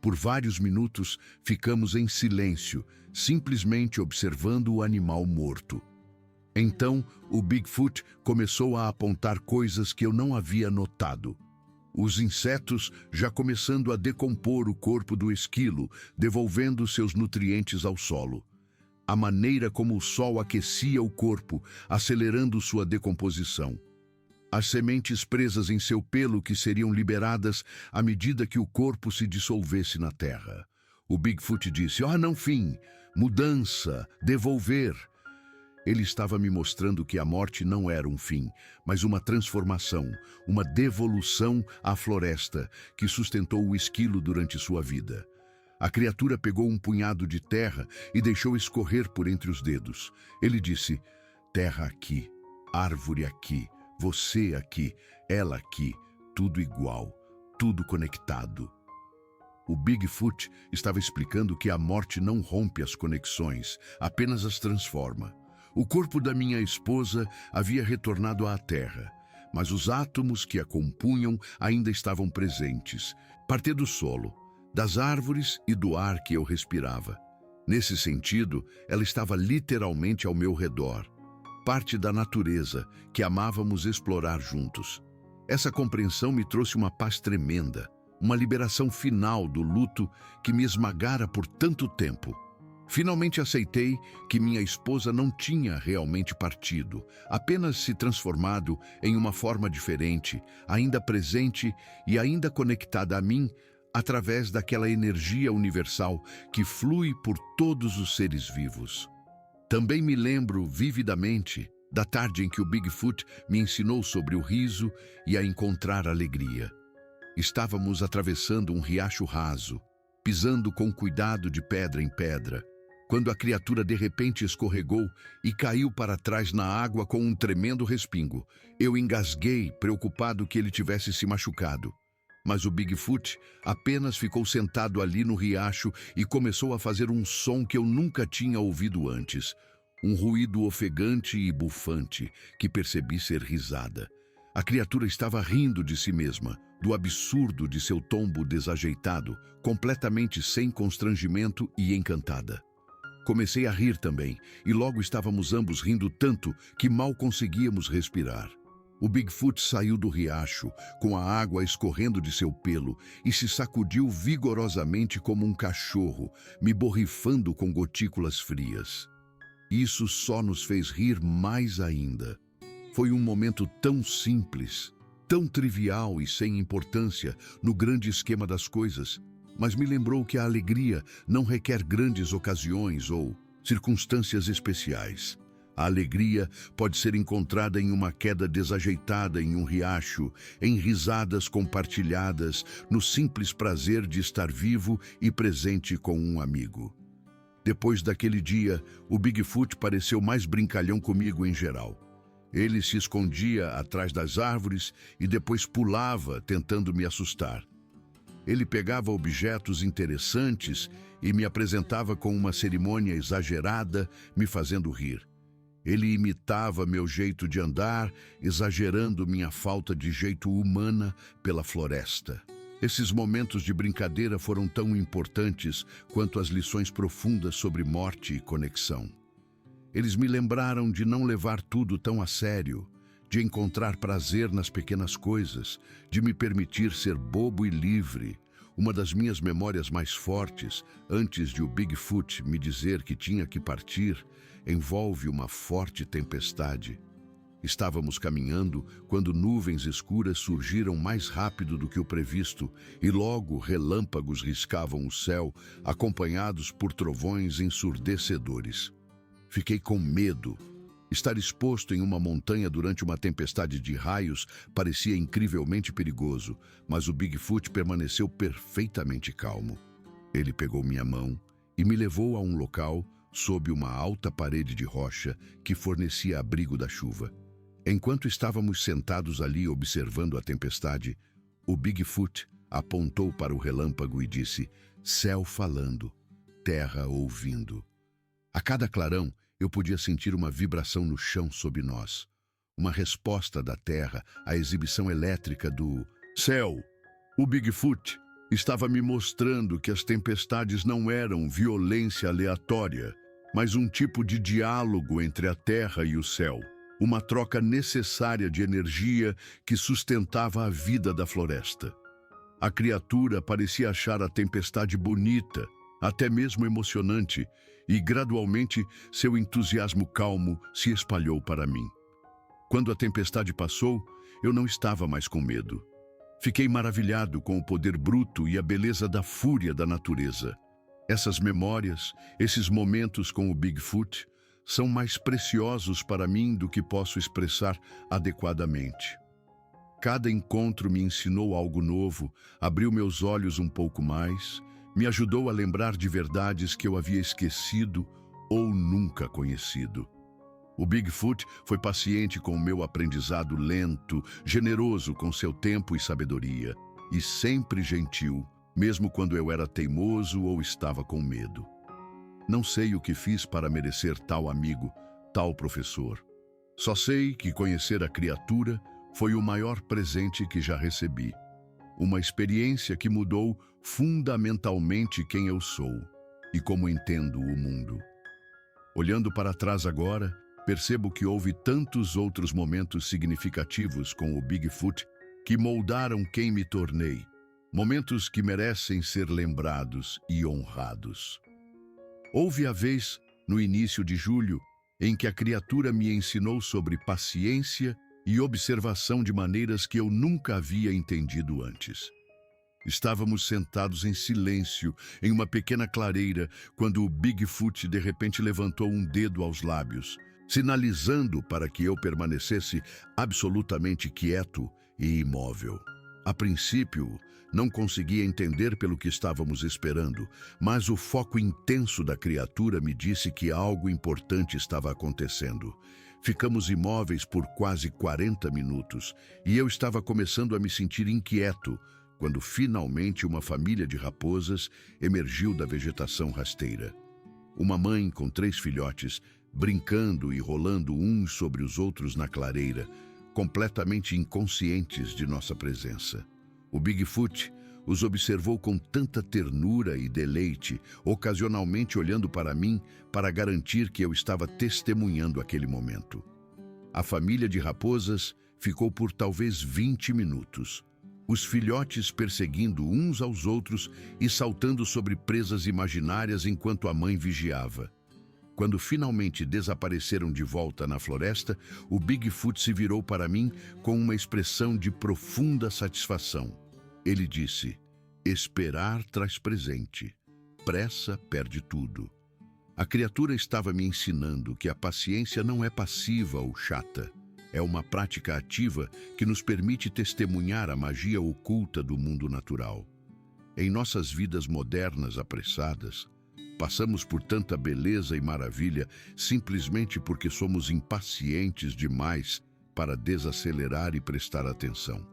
Por vários minutos ficamos em silêncio, simplesmente observando o animal morto. Então, o Bigfoot começou a apontar coisas que eu não havia notado. Os insetos já começando a decompor o corpo do esquilo, devolvendo seus nutrientes ao solo. A maneira como o sol aquecia o corpo, acelerando sua decomposição. As sementes presas em seu pelo que seriam liberadas à medida que o corpo se dissolvesse na terra. O Bigfoot disse: não, fim, mudança, devolver. Ele estava me mostrando que a morte não era um fim, mas uma transformação, uma devolução à floresta que sustentou o esquilo durante sua vida. A criatura pegou um punhado de terra e deixou escorrer por entre os dedos. Ele disse: terra aqui, árvore aqui, você aqui, ela aqui, tudo igual, tudo conectado. O Bigfoot estava explicando que a morte não rompe as conexões, apenas as transforma. O corpo da minha esposa havia retornado à terra, mas os átomos que a compunham ainda estavam presentes, parte do solo, das árvores e do ar que eu respirava. Nesse sentido, ela estava literalmente ao meu redor, parte da natureza que amávamos explorar juntos. Essa compreensão me trouxe uma paz tremenda, uma liberação final do luto que me esmagara por tanto tempo. Finalmente aceitei que minha esposa não tinha realmente partido, apenas se transformado em uma forma diferente, ainda presente e ainda conectada a mim através daquela energia universal que flui por todos os seres vivos. Também me lembro vividamente da tarde em que o Bigfoot me ensinou sobre o riso e a encontrar alegria. Estávamos atravessando um riacho raso, pisando com cuidado de pedra em pedra, quando a criatura de repente escorregou e caiu para trás na água com um tremendo respingo. Eu engasguei, preocupado que ele tivesse se machucado. Mas o Bigfoot apenas ficou sentado ali no riacho e começou a fazer um som que eu nunca tinha ouvido antes. Um ruído ofegante e bufante, que percebi ser risada. A criatura estava rindo de si mesma, do absurdo de seu tombo desajeitado, completamente sem constrangimento e encantada. Comecei a rir também, e logo estávamos ambos rindo tanto que mal conseguíamos respirar. O Bigfoot saiu do riacho, com a água escorrendo de seu pelo, e se sacudiu vigorosamente como um cachorro, me borrifando com gotículas frias. Isso só nos fez rir mais ainda. Foi um momento tão simples, tão trivial e sem importância no grande esquema das coisas, mas me lembrou que a alegria não requer grandes ocasiões ou circunstâncias especiais. A alegria pode ser encontrada em uma queda desajeitada em um riacho, em risadas compartilhadas, no simples prazer de estar vivo e presente com um amigo. Depois daquele dia, o Bigfoot pareceu mais brincalhão comigo em geral. Ele se escondia atrás das árvores e depois pulava, tentando me assustar. Ele pegava objetos interessantes e me apresentava com uma cerimônia exagerada, me fazendo rir. Ele imitava meu jeito de andar, exagerando minha falta de jeito humana pela floresta. Esses momentos de brincadeira foram tão importantes quanto as lições profundas sobre morte e conexão. Eles me lembraram de não levar tudo tão a sério, de encontrar prazer nas pequenas coisas, de me permitir ser bobo e livre. Uma das minhas memórias mais fortes, antes de o Bigfoot me dizer que tinha que partir, envolve uma forte tempestade. Estávamos caminhando quando nuvens escuras surgiram mais rápido do que o previsto e logo relâmpagos riscavam o céu, acompanhados por trovões ensurdecedores. Fiquei com medo. Estar exposto em uma montanha durante uma tempestade de raios parecia incrivelmente perigoso, mas o Bigfoot permaneceu perfeitamente calmo. Ele pegou minha mão e me levou a um local sob uma alta parede de rocha que fornecia abrigo da chuva. Enquanto estávamos sentados ali observando a tempestade, o Bigfoot apontou para o relâmpago e disse: "Céu falando, terra ouvindo." A cada clarão, eu podia sentir uma vibração no chão sob nós, uma resposta da terra à exibição elétrica do céu. O Bigfoot estava me mostrando que as tempestades não eram violência aleatória, mas um tipo de diálogo entre a terra e o céu, uma troca necessária de energia que sustentava a vida da floresta. A criatura parecia achar a tempestade bonita, até mesmo emocionante, e gradualmente seu entusiasmo calmo se espalhou para mim. Quando a tempestade passou, eu não estava mais com medo. Fiquei maravilhado com o poder bruto e a beleza da fúria da natureza. Essas memórias, esses momentos com o Bigfoot, são mais preciosos para mim do que posso expressar adequadamente. Cada encontro me ensinou algo novo, abriu meus olhos um pouco mais, me ajudou a lembrar de verdades que eu havia esquecido ou nunca conhecido. O Bigfoot foi paciente com o meu aprendizado lento, generoso com seu tempo e sabedoria, e sempre gentil, mesmo quando eu era teimoso ou estava com medo. Não sei o que fiz para merecer tal amigo, tal professor. Só sei que conhecer a criatura foi o maior presente que já recebi. Uma experiência que mudou fundamentalmente quem eu sou e como entendo o mundo. Olhando para trás agora, percebo que houve tantos outros momentos significativos com o Bigfoot que moldaram quem me tornei. Momentos que merecem ser lembrados e honrados. Houve a vez, no início de julho, em que a criatura me ensinou sobre paciência e observação de maneiras que eu nunca havia entendido antes. Estávamos sentados em silêncio, em uma pequena clareira, quando o Bigfoot de repente levantou um dedo aos lábios, sinalizando para que eu permanecesse absolutamente quieto e imóvel. A princípio, não conseguia entender pelo que estávamos esperando, mas o foco intenso da criatura me disse que algo importante estava acontecendo. Ficamos imóveis por quase 40 minutos e eu estava começando a me sentir inquieto, quando finalmente uma família de raposas emergiu da vegetação rasteira. Uma mãe com 3 filhotes, brincando e rolando uns sobre os outros na clareira, completamente inconscientes de nossa presença. O Bigfoot os observou com tanta ternura e deleite, ocasionalmente olhando para mim para garantir que eu estava testemunhando aquele momento. A família de raposas ficou por talvez 20 minutos, os filhotes perseguindo uns aos outros e saltando sobre presas imaginárias enquanto a mãe vigiava. Quando finalmente desapareceram de volta na floresta, o Bigfoot se virou para mim com uma expressão de profunda satisfação. Ele disse: "Esperar traz presente. Pressa perde tudo." A criatura estava me ensinando que a paciência não é passiva ou chata. É uma prática ativa que nos permite testemunhar a magia oculta do mundo natural. Em nossas vidas modernas apressadas, passamos por tanta beleza e maravilha simplesmente porque somos impacientes demais para desacelerar e prestar atenção.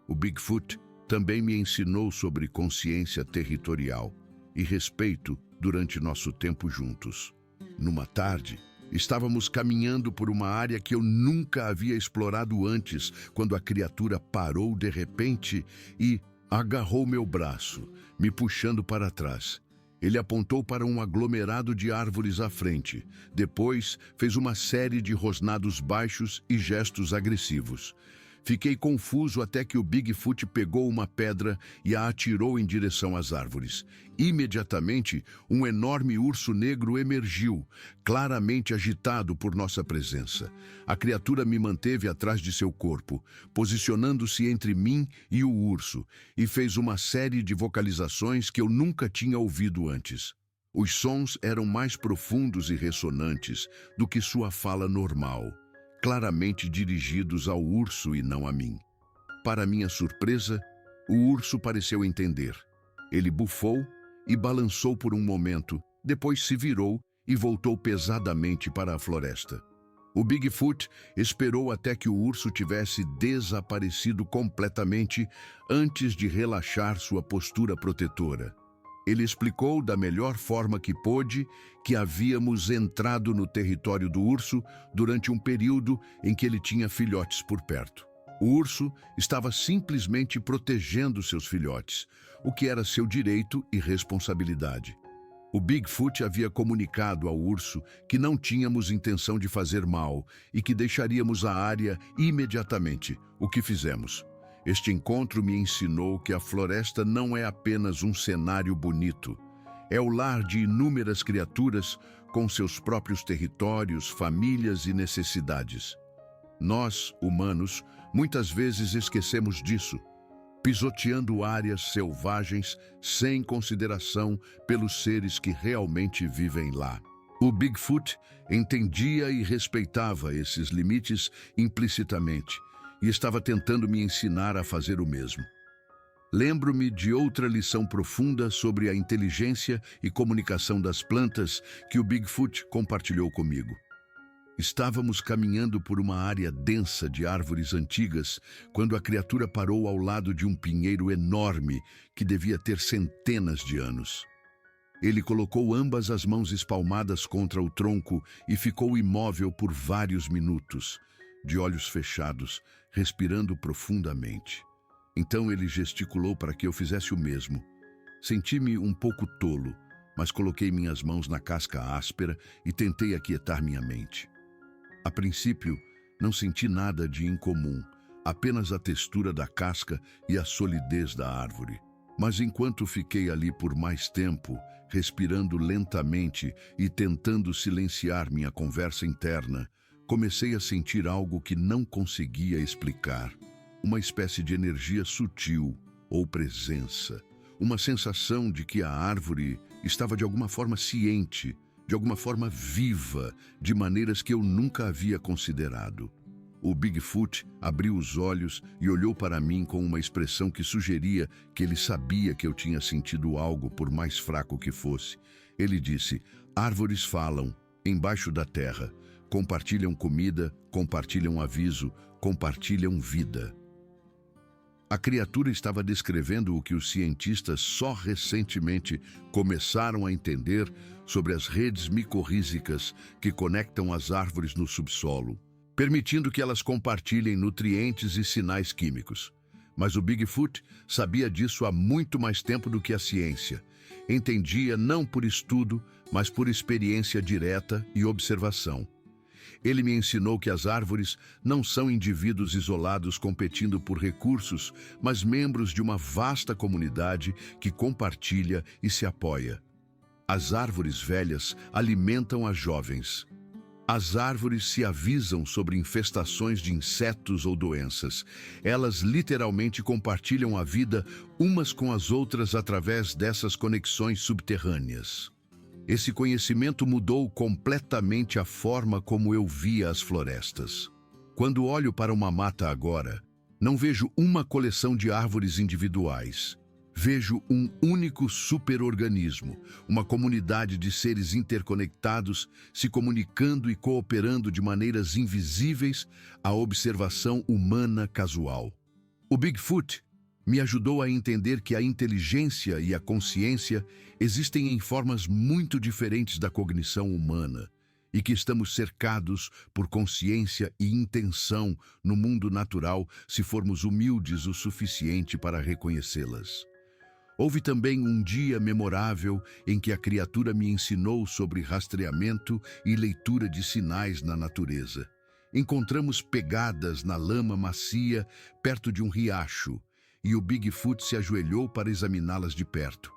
O Bigfoot também me ensinou sobre consciência territorial e respeito durante nosso tempo juntos. Numa tarde, estávamos caminhando por uma área que eu nunca havia explorado antes, quando a criatura parou de repente e agarrou meu braço, me puxando para trás. Ele apontou para um aglomerado de árvores à frente. Depois, fez uma série de rosnados baixos e gestos agressivos. Fiquei confuso até que o Bigfoot pegou uma pedra e a atirou em direção às árvores. Imediatamente, um enorme urso negro emergiu, claramente agitado por nossa presença. A criatura me manteve atrás de seu corpo, posicionando-se entre mim e o urso, e fez uma série de vocalizações que eu nunca tinha ouvido antes. Os sons eram mais profundos e ressonantes do que sua fala normal, claramente dirigidos ao urso e não a mim. Para minha surpresa, o urso pareceu entender. Ele bufou e balançou por um momento, depois se virou e voltou pesadamente para a floresta. O Bigfoot esperou até que o urso tivesse desaparecido completamente antes de relaxar sua postura protetora. Ele explicou da melhor forma que pôde que havíamos entrado no território do urso durante um período em que ele tinha filhotes por perto. O urso estava simplesmente protegendo seus filhotes, o que era seu direito e responsabilidade. O Bigfoot havia comunicado ao urso que não tínhamos intenção de fazer mal e que deixaríamos a área imediatamente, o que fizemos. Este encontro me ensinou que a floresta não é apenas um cenário bonito. É o lar de inúmeras criaturas com seus próprios territórios, famílias e necessidades. Nós, humanos, muitas vezes esquecemos disso, pisoteando áreas selvagens sem consideração pelos seres que realmente vivem lá. O Bigfoot entendia e respeitava esses limites implicitamente e estava tentando me ensinar a fazer o mesmo. Lembro-me de outra lição profunda sobre a inteligência e comunicação das plantas que o Bigfoot compartilhou comigo. Estávamos caminhando por uma área densa de árvores antigas quando a criatura parou ao lado de um pinheiro enorme que devia ter centenas de anos. Ele colocou ambas as mãos espalmadas contra o tronco e ficou imóvel por vários minutos, de olhos fechados, respirando profundamente. Então ele gesticulou para que eu fizesse o mesmo. Senti-me um pouco tolo, mas coloquei minhas mãos na casca áspera e tentei aquietar minha mente. A princípio, não senti nada de incomum, apenas a textura da casca e a solidez da árvore. Mas enquanto fiquei ali por mais tempo, respirando lentamente e tentando silenciar minha conversa interna, comecei a sentir algo que não conseguia explicar. Uma espécie de energia sutil ou presença. Uma sensação de que a árvore estava de alguma forma ciente, de alguma forma viva, de maneiras que eu nunca havia considerado. O Bigfoot abriu os olhos e olhou para mim com uma expressão que sugeria que ele sabia que eu tinha sentido algo, por mais fraco que fosse. Ele disse: "Árvores falam, embaixo da terra. Compartilham comida, compartilham aviso, compartilham vida." A criatura estava descrevendo o que os cientistas só recentemente começaram a entender sobre as redes micorrízicas que conectam as árvores no subsolo, permitindo que elas compartilhem nutrientes e sinais químicos. Mas o Bigfoot sabia disso há muito mais tempo do que a ciência. Entendia não por estudo, mas por experiência direta e observação. Ele me ensinou que as árvores não são indivíduos isolados competindo por recursos, mas membros de uma vasta comunidade que compartilha e se apoia. As árvores velhas alimentam as jovens. As árvores se avisam sobre infestações de insetos ou doenças. Elas literalmente compartilham a vida umas com as outras através dessas conexões subterrâneas. Esse conhecimento mudou completamente a forma como eu via as florestas. Quando olho para uma mata agora, não vejo uma coleção de árvores individuais. Vejo um único superorganismo, uma comunidade de seres interconectados, se comunicando e cooperando de maneiras invisíveis à observação humana casual. O Bigfoot me ajudou a entender que a inteligência e a consciência existem em formas muito diferentes da cognição humana e que estamos cercados por consciência e intenção no mundo natural se formos humildes o suficiente para reconhecê-las. Houve também um dia memorável em que a criatura me ensinou sobre rastreamento e leitura de sinais na natureza. Encontramos pegadas na lama macia perto de um riacho, e o Bigfoot se ajoelhou para examiná-las de perto.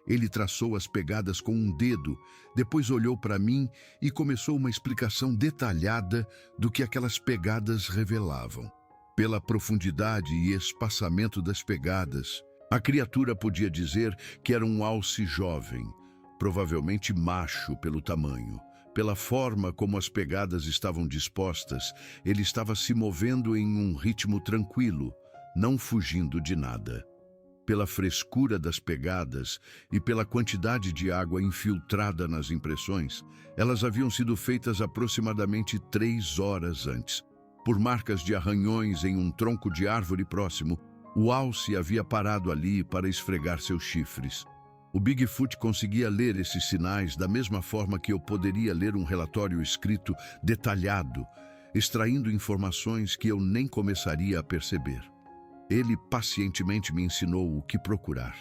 Ele traçou as pegadas com um dedo, depois olhou para mim e começou uma explicação detalhada do que aquelas pegadas revelavam. Pela profundidade e espaçamento das pegadas, a criatura podia dizer que era um alce jovem, provavelmente macho pelo tamanho. Pela forma como as pegadas estavam dispostas, ele estava se movendo em um ritmo tranquilo, não fugindo de nada. pela frescura das pegadas e pela quantidade de água infiltrada nas impressões, elas haviam sido feitas aproximadamente 3 horas antes. Por marcas de arranhões em um tronco de árvore próximo, o alce havia parado ali para esfregar seus chifres. O Bigfoot conseguia ler esses sinais da mesma forma que eu poderia ler um relatório escrito detalhado, extraindo informações que eu nem começaria a perceber. Ele pacientemente me ensinou o que procurar,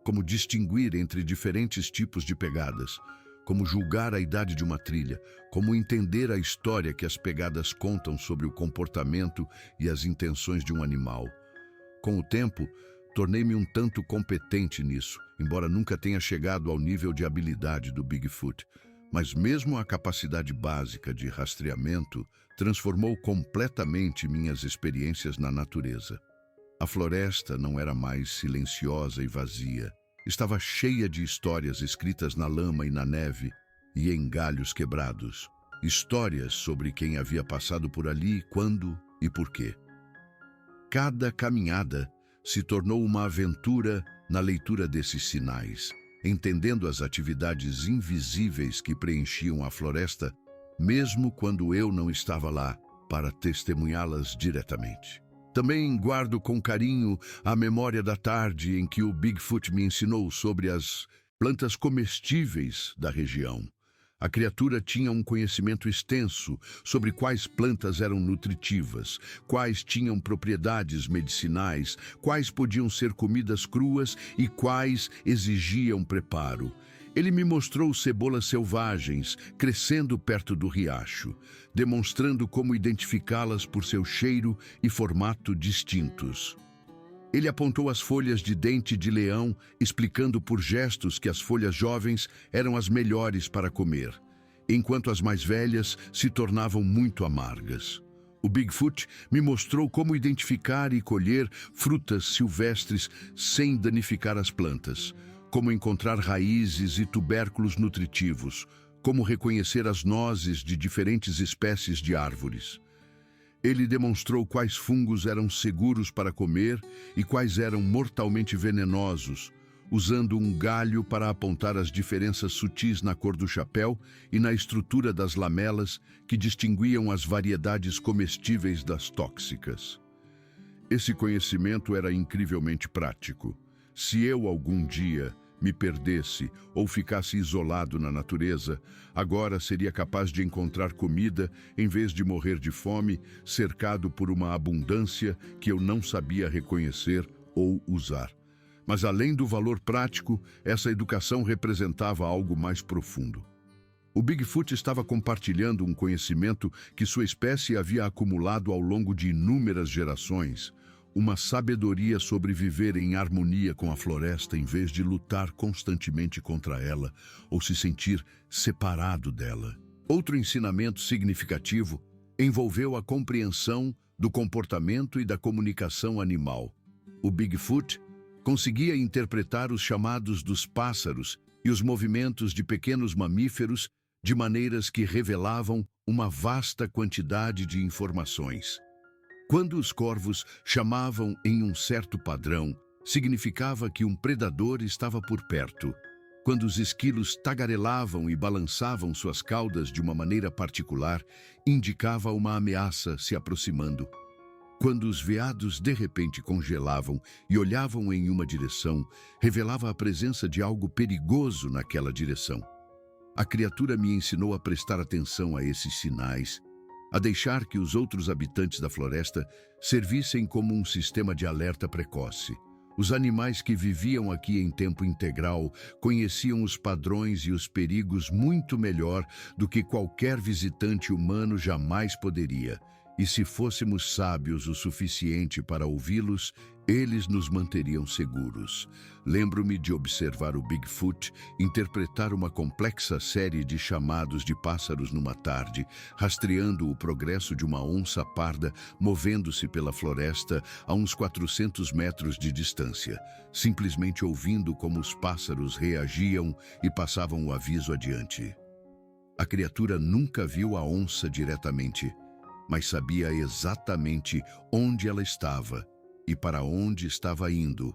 como distinguir entre diferentes tipos de pegadas, como julgar a idade de uma trilha, como entender a história que as pegadas contam sobre o comportamento e as intenções de um animal. Com o tempo, tornei-me um tanto competente nisso, embora nunca tenha chegado ao nível de habilidade do Bigfoot. Mas mesmo a capacidade básica de rastreamento transformou completamente minhas experiências na natureza. A floresta não era mais silenciosa e vazia. Estava cheia de histórias escritas na lama e na neve e em galhos quebrados. Histórias sobre quem havia passado por ali, quando e por quê. Cada caminhada se tornou uma aventura na leitura desses sinais, entendendo as atividades invisíveis que preenchiam a floresta, mesmo quando eu não estava lá para testemunhá-las diretamente. Também guardo com carinho a memória da tarde em que o Bigfoot me ensinou sobre as plantas comestíveis da região. A criatura tinha um conhecimento extenso sobre quais plantas eram nutritivas, quais tinham propriedades medicinais, quais podiam ser comidas cruas e quais exigiam preparo. Ele me mostrou cebolas selvagens crescendo perto do riacho, demonstrando como identificá-las por seu cheiro e formato distintos. Ele apontou as folhas de dente de leão, explicando por gestos que as folhas jovens eram as melhores para comer, enquanto as mais velhas se tornavam muito amargas. O Bigfoot me mostrou como identificar e colher frutas silvestres sem danificar as plantas, como encontrar raízes e tubérculos nutritivos, como reconhecer as nozes de diferentes espécies de árvores. Ele demonstrou quais fungos eram seguros para comer e quais eram mortalmente venenosos, usando um galho para apontar as diferenças sutis na cor do chapéu e na estrutura das lamelas que distinguiam as variedades comestíveis das tóxicas. Esse conhecimento era incrivelmente prático. Se eu algum dia me perdesse ou ficasse isolado na natureza, agora seria capaz de encontrar comida em vez de morrer de fome, cercado por uma abundância que eu não sabia reconhecer ou usar. Mas além do valor prático, essa educação representava algo mais profundo. O Bigfoot estava compartilhando um conhecimento que sua espécie havia acumulado ao longo de inúmeras gerações, uma sabedoria sobre viver em harmonia com a floresta em vez de lutar constantemente contra ela ou se sentir separado dela. Outro ensinamento significativo envolveu a compreensão do comportamento e da comunicação animal. O Bigfoot conseguia interpretar os chamados dos pássaros e os movimentos de pequenos mamíferos de maneiras que revelavam uma vasta quantidade de informações. Quando os corvos chamavam em um certo padrão, significava que um predador estava por perto. Quando os esquilos tagarelavam e balançavam suas caudas de uma maneira particular, indicava uma ameaça se aproximando. Quando os veados de repente congelavam e olhavam em uma direção, revelava a presença de algo perigoso naquela direção. A criatura me ensinou a prestar atenção a esses sinais, a deixar que os outros habitantes da floresta servissem como um sistema de alerta precoce. Os animais que viviam aqui em tempo integral conheciam os padrões e os perigos muito melhor do que qualquer visitante humano jamais poderia. E se fôssemos sábios o suficiente para ouvi-los, eles nos manteriam seguros. Lembro-me de observar o Bigfoot interpretar uma complexa série de chamados de pássaros numa tarde, rastreando o progresso de uma onça parda movendo-se pela floresta a uns 400 metros de distância, simplesmente ouvindo como os pássaros reagiam e passavam o aviso adiante. A criatura nunca viu a onça diretamente, mas sabia exatamente onde ela estava e para onde estava indo.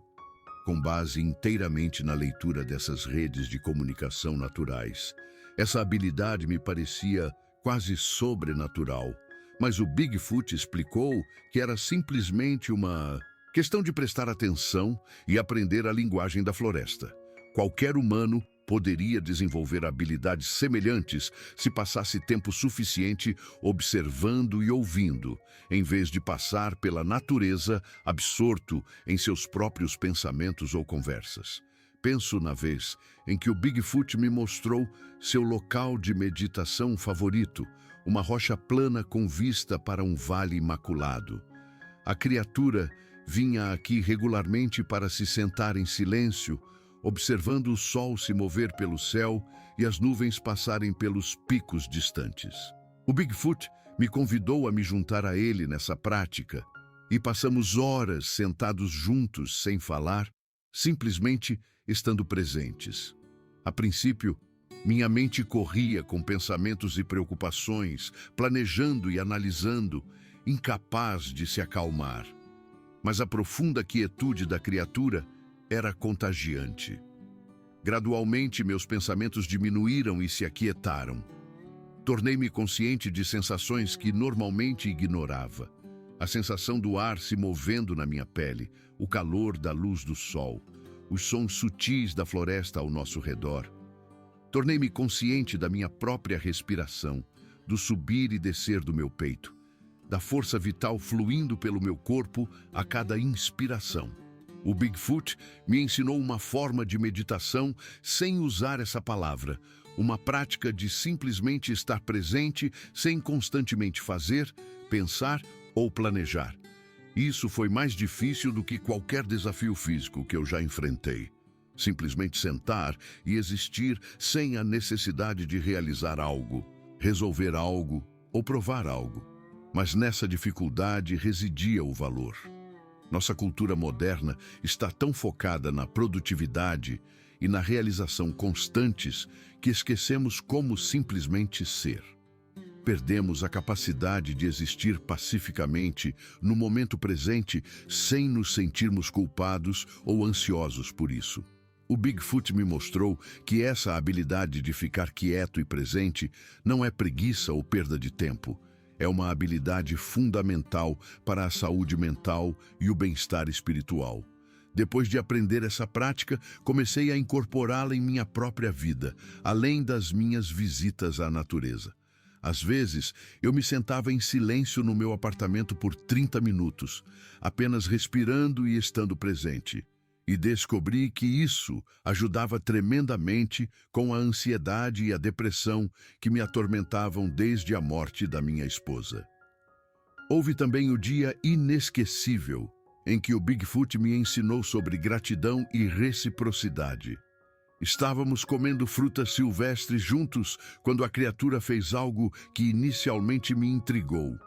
com base inteiramente na leitura dessas redes de comunicação naturais. Essa habilidade me parecia quase sobrenatural, mas o Bigfoot explicou que era simplesmente uma questão de prestar atenção e aprender a linguagem da floresta. Qualquer humano poderia desenvolver habilidades semelhantes se passasse tempo suficiente observando e ouvindo, em vez de passar pela natureza absorto em seus próprios pensamentos ou conversas. Penso na vez em que o Bigfoot me mostrou seu local de meditação favorito, uma rocha plana com vista para um vale imaculado. A criatura vinha aqui regularmente para se sentar em silêncio, observando o sol se mover pelo céu e as nuvens passarem pelos picos distantes. O Bigfoot me convidou a me juntar a ele nessa prática e passamos horas sentados juntos sem falar, simplesmente estando presentes. A princípio, minha mente corria com pensamentos e preocupações, planejando e analisando, incapaz de se acalmar. Mas a profunda quietude da criatura era contagiante. Gradualmente, meus pensamentos diminuíram e se aquietaram. Tornei-me consciente de sensações que normalmente ignorava. A sensação do ar se movendo na minha pele, o calor da luz do sol, os sons sutis da floresta ao nosso redor. Tornei-me consciente da minha própria respiração, do subir e descer do meu peito, da força vital fluindo pelo meu corpo a cada inspiração. O Bigfoot me ensinou uma forma de meditação sem usar essa palavra, uma prática de simplesmente estar presente sem constantemente fazer, pensar ou planejar. Isso foi mais difícil do que qualquer desafio físico que eu já enfrentei. Simplesmente sentar e existir sem a necessidade de realizar algo, resolver algo ou provar algo. Mas nessa dificuldade residia o valor. Nossa cultura moderna está tão focada na produtividade e na realização constantes que esquecemos como simplesmente ser. Perdemos a capacidade de existir pacificamente no momento presente sem nos sentirmos culpados ou ansiosos por isso. O Bigfoot me mostrou que essa habilidade de ficar quieto e presente não é preguiça ou perda de tempo. É uma habilidade fundamental para a saúde mental e o bem-estar espiritual. Depois de aprender essa prática, comecei a incorporá-la em minha própria vida, além das minhas visitas à natureza. Às vezes, eu me sentava em silêncio no meu apartamento por 30 minutos, apenas respirando e estando presente. E descobri que isso ajudava tremendamente com a ansiedade e a depressão que me atormentavam desde a morte da minha esposa. Houve também o dia inesquecível em que o Bigfoot me ensinou sobre gratidão e reciprocidade. Estávamos comendo frutas silvestres juntos quando a criatura fez algo que inicialmente me intrigou.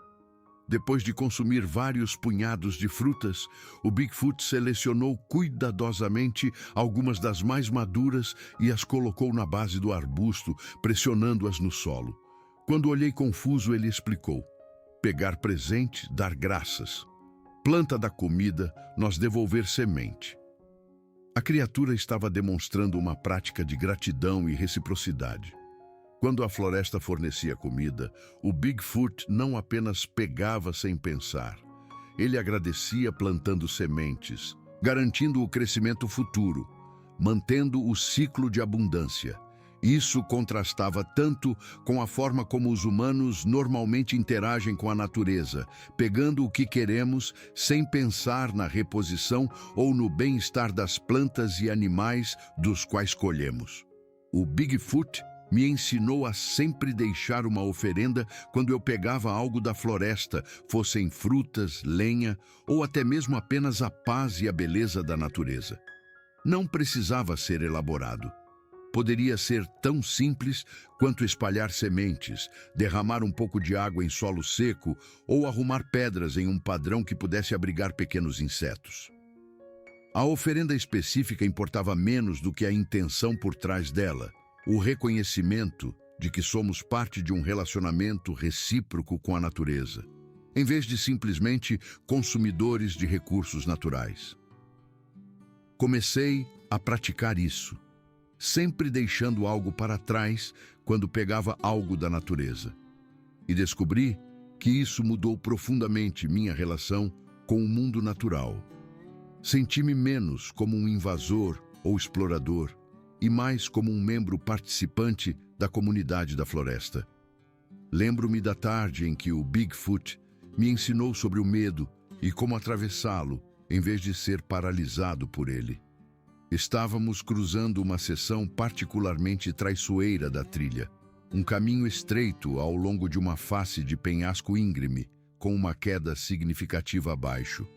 Depois de consumir vários punhados de frutas, o Bigfoot selecionou cuidadosamente algumas das mais maduras e as colocou na base do arbusto, pressionando-as no solo. Quando olhei confuso, ele explicou: pegar presente, dar graças. Planta da comida, nós devolver semente. A criatura estava demonstrando uma prática de gratidão e reciprocidade. Quando a floresta fornecia comida, o Bigfoot não apenas pegava sem pensar. Ele agradecia plantando sementes, garantindo o crescimento futuro, mantendo o ciclo de abundância. Isso contrastava tanto com a forma como os humanos normalmente interagem com a natureza, pegando o que queremos sem pensar na reposição ou no bem-estar das plantas e animais dos quais colhemos. O Bigfoot me ensinou a sempre deixar uma oferenda quando eu pegava algo da floresta, fossem frutas, lenha ou até mesmo apenas a paz e a beleza da natureza. Não precisava ser elaborado. Poderia ser tão simples quanto espalhar sementes, derramar um pouco de água em solo seco ou arrumar pedras em um padrão que pudesse abrigar pequenos insetos. A oferenda específica importava menos do que a intenção por trás dela, o reconhecimento de que somos parte de um relacionamento recíproco com a natureza, em vez de simplesmente consumidores de recursos naturais. Comecei a praticar isso, sempre deixando algo para trás quando pegava algo da natureza. E descobri que isso mudou profundamente minha relação com o mundo natural. Senti-me menos como um invasor ou explorador e mais como um membro participante da comunidade da floresta. Lembro-me da tarde em que o Bigfoot me ensinou sobre o medo e como atravessá-lo em vez de ser paralisado por ele. Estávamos cruzando uma seção particularmente traiçoeira da trilha, um caminho estreito ao longo de uma face de penhasco íngreme, com uma queda significativa abaixo.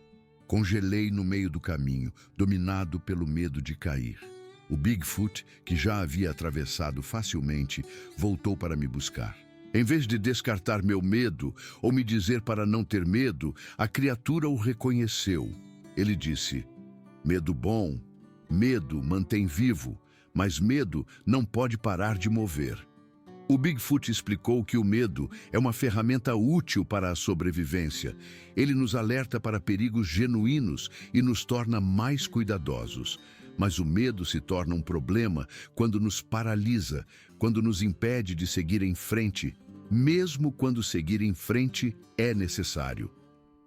Congelei no meio do caminho, dominado pelo medo de cair. O Bigfoot, que já havia atravessado facilmente, voltou para me buscar. Em vez de descartar meu medo ou me dizer para não ter medo, a criatura o reconheceu. Ele disse: "Medo bom, medo mantém vivo, mas medo não pode parar de mover." O Bigfoot explicou que o medo é uma ferramenta útil para a sobrevivência. Ele nos alerta para perigos genuínos e nos torna mais cuidadosos. Mas o medo se torna um problema quando nos paralisa, quando nos impede de seguir em frente, mesmo quando seguir em frente é necessário.